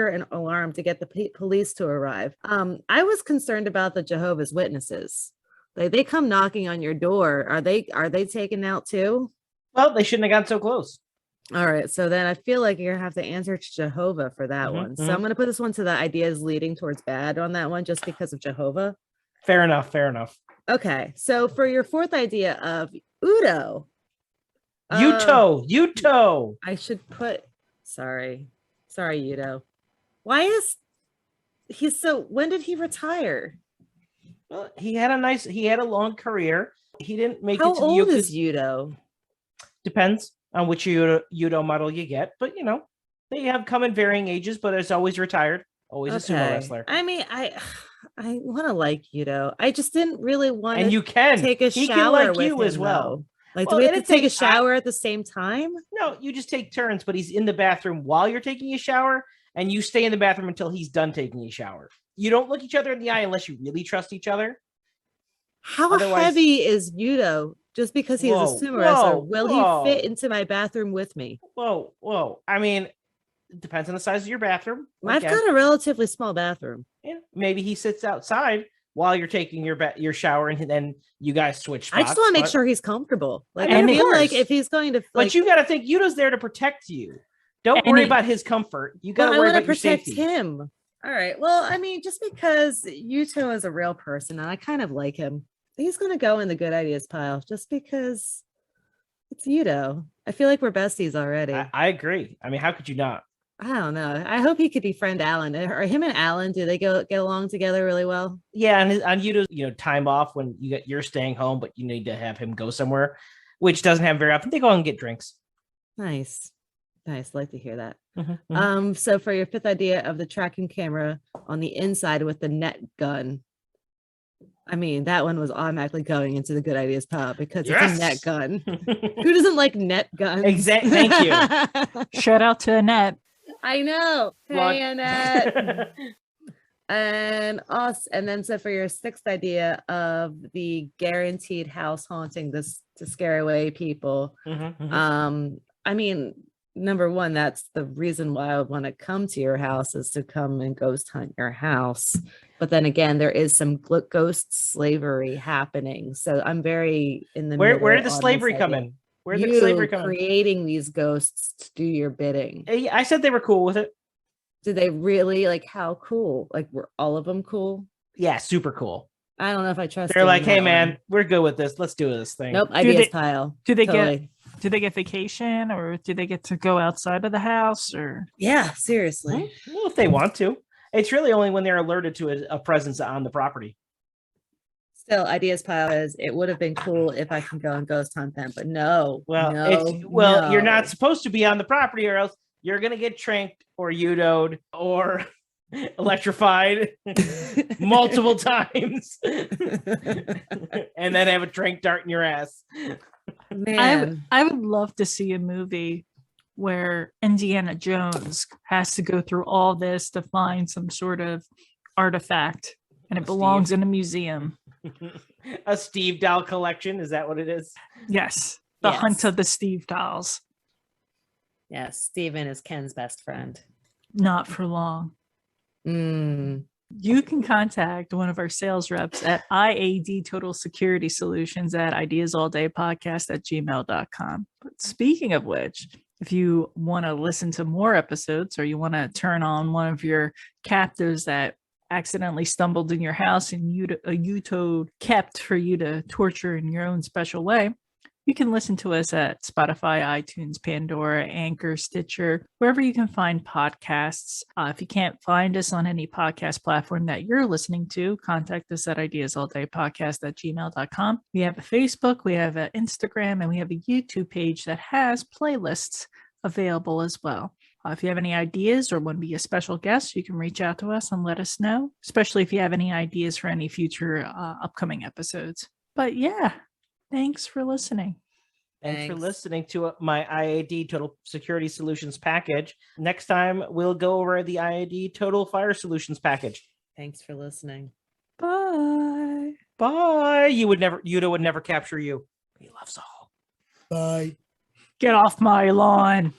Speaker 3: an alarm to get the police to arrive. I was concerned about the Jehovah's Witnesses. Like they come knocking on your door. Are they taken out too?
Speaker 1: Well, they shouldn't have gotten so close.
Speaker 3: All right. So then I feel like you're going to have to answer to Jehovah for that one. So I'm going to put this one to the ideas leading towards bad on that one just because of Jehovah.
Speaker 1: Fair enough. Fair enough.
Speaker 3: Okay, so for your fourth idea of Udo,
Speaker 1: Yuto.
Speaker 3: I should put. Sorry, Udo. Why is he's so? When did he retire?
Speaker 1: Well, he had a long career. He didn't make
Speaker 3: How
Speaker 1: it to the
Speaker 3: old is
Speaker 1: Yudo.
Speaker 3: Udo?
Speaker 1: Depends on which Yudo model you get, but they have come in varying ages. But it's always retired, always a sumo wrestler.
Speaker 3: I mean, I want to like Udo. I just didn't really want
Speaker 1: And
Speaker 3: to
Speaker 1: you can
Speaker 3: take a
Speaker 1: he
Speaker 3: shower
Speaker 1: can like
Speaker 3: with
Speaker 1: you
Speaker 3: him,
Speaker 1: as well.
Speaker 3: though. Like,
Speaker 1: Well,
Speaker 3: do we have
Speaker 1: and
Speaker 3: to take a
Speaker 1: it's
Speaker 3: shower at the same time?
Speaker 1: No, you just take turns, but he's in the bathroom while you're taking a shower, and you stay in the bathroom until he's done taking a shower. You don't look each other in the eye unless you really trust each other.
Speaker 3: How
Speaker 1: Otherwise-
Speaker 3: heavy is Udo? Just because he is a sumo wrestler, will he fit into my bathroom with me?
Speaker 1: Whoa. I mean, it depends on the size of your bathroom.
Speaker 3: I've got a relatively small bathroom.
Speaker 1: Yeah, maybe he sits outside while you're taking your shower, and then you guys switch spots.
Speaker 3: I just want to make sure he's comfortable. Like,
Speaker 1: I
Speaker 3: I
Speaker 1: mean, of
Speaker 3: feel like
Speaker 1: course.
Speaker 3: if he's going to,
Speaker 1: But you got to think Yudo's there to protect you. Don't worry about his comfort. You got to worry
Speaker 3: I want
Speaker 1: about
Speaker 3: to
Speaker 1: your
Speaker 3: protect
Speaker 1: safety.
Speaker 3: him. All right. Well, I mean, just because Yuto is a real person and I kind of like him, he's going to go in the good ideas pile just because it's Yuto. I feel like we're besties already.
Speaker 1: I agree. I mean, how could you not?
Speaker 3: I don't know. I hope he could befriend Alan. Or him and Alan, do they get along together really well?
Speaker 1: Yeah, and on Yudo's, time off when you're staying home, but you need to have him go somewhere, which doesn't happen very often. They go out and get drinks.
Speaker 3: Nice. Like to hear that.
Speaker 1: Mm-hmm.
Speaker 3: So for your fifth idea of the tracking camera on the inside with the net gun, I mean, that one was automatically going into the good ideas pile because it's a net gun. Who doesn't like net guns?
Speaker 1: Exactly. Thank you.
Speaker 2: Shout out to Annette.
Speaker 3: I know. Hey, Annette. And then so for your sixth idea of the guaranteed house haunting this to scare away people. I mean, number one, that's the reason why I would want to come to your house, is to come and ghost hunt your house. But then again, there is some ghost slavery happening. So I'm very in the
Speaker 1: Where did the
Speaker 3: middle
Speaker 1: slavery
Speaker 3: on this
Speaker 1: come
Speaker 3: idea.
Speaker 1: in? Where did the slavery come in?
Speaker 3: Creating these ghosts to do your bidding.
Speaker 1: I said they were cool with it.
Speaker 3: Did they really? Like, how cool? Like, were all of them cool?
Speaker 1: Yeah, super cool.
Speaker 3: I don't know if I trust.
Speaker 1: They're like, hey man,
Speaker 3: one.
Speaker 1: we're good with this. Let's do this thing.
Speaker 3: Nope, ideas pile.
Speaker 2: Do they get vacation, or do they get to go outside of the house? Or
Speaker 3: yeah, seriously.
Speaker 1: Well, if they want to. It's really only when they're alerted to a presence on the property.
Speaker 3: Still, ideas pile is, it would have been cool if I can go and ghost hunt them, but no.
Speaker 1: You're not supposed to be on the property, or else you're gonna get tranked or Udo'd or electrified multiple times, and then have a trank dart in your ass.
Speaker 3: Man,
Speaker 2: I would love to see a movie where Indiana Jones has to go through all this to find some sort of artifact, and it belongs in a museum.
Speaker 1: A Steve doll collection, is that what it is?
Speaker 2: Yes, the hunt of the Steve dolls.
Speaker 3: Yes, Steven is Ken's best friend.
Speaker 2: Not for long. You can contact one of our sales reps at IAD Total Security Solutions at ideasallday.podcast@gmail.com. But speaking of which, if you want to listen to more episodes, or you want to turn on one of your captives that accidentally stumbled in your house and Yuto kept for you to torture in your own special way, you can listen to us at Spotify, iTunes, Pandora, Anchor, Stitcher, wherever you can find podcasts. If you can't find us on any podcast platform that you're listening to, contact us at ideasallday.podcast@gmail.com. We have a Facebook, we have an Instagram, and we have a YouTube page that has playlists available as well. If you have any ideas or want to be a special guest, you can reach out to us and let us know, especially if you have any ideas for any future upcoming episodes. But yeah, thanks for listening.
Speaker 1: Thanks for listening to my IAD Total Security Solutions package. Next time, we'll go over the IAD Total Fire Solutions package.
Speaker 3: Thanks for listening.
Speaker 2: Bye.
Speaker 1: Bye. Yudo would never capture you. He loves all. Bye.
Speaker 2: Get off my lawn.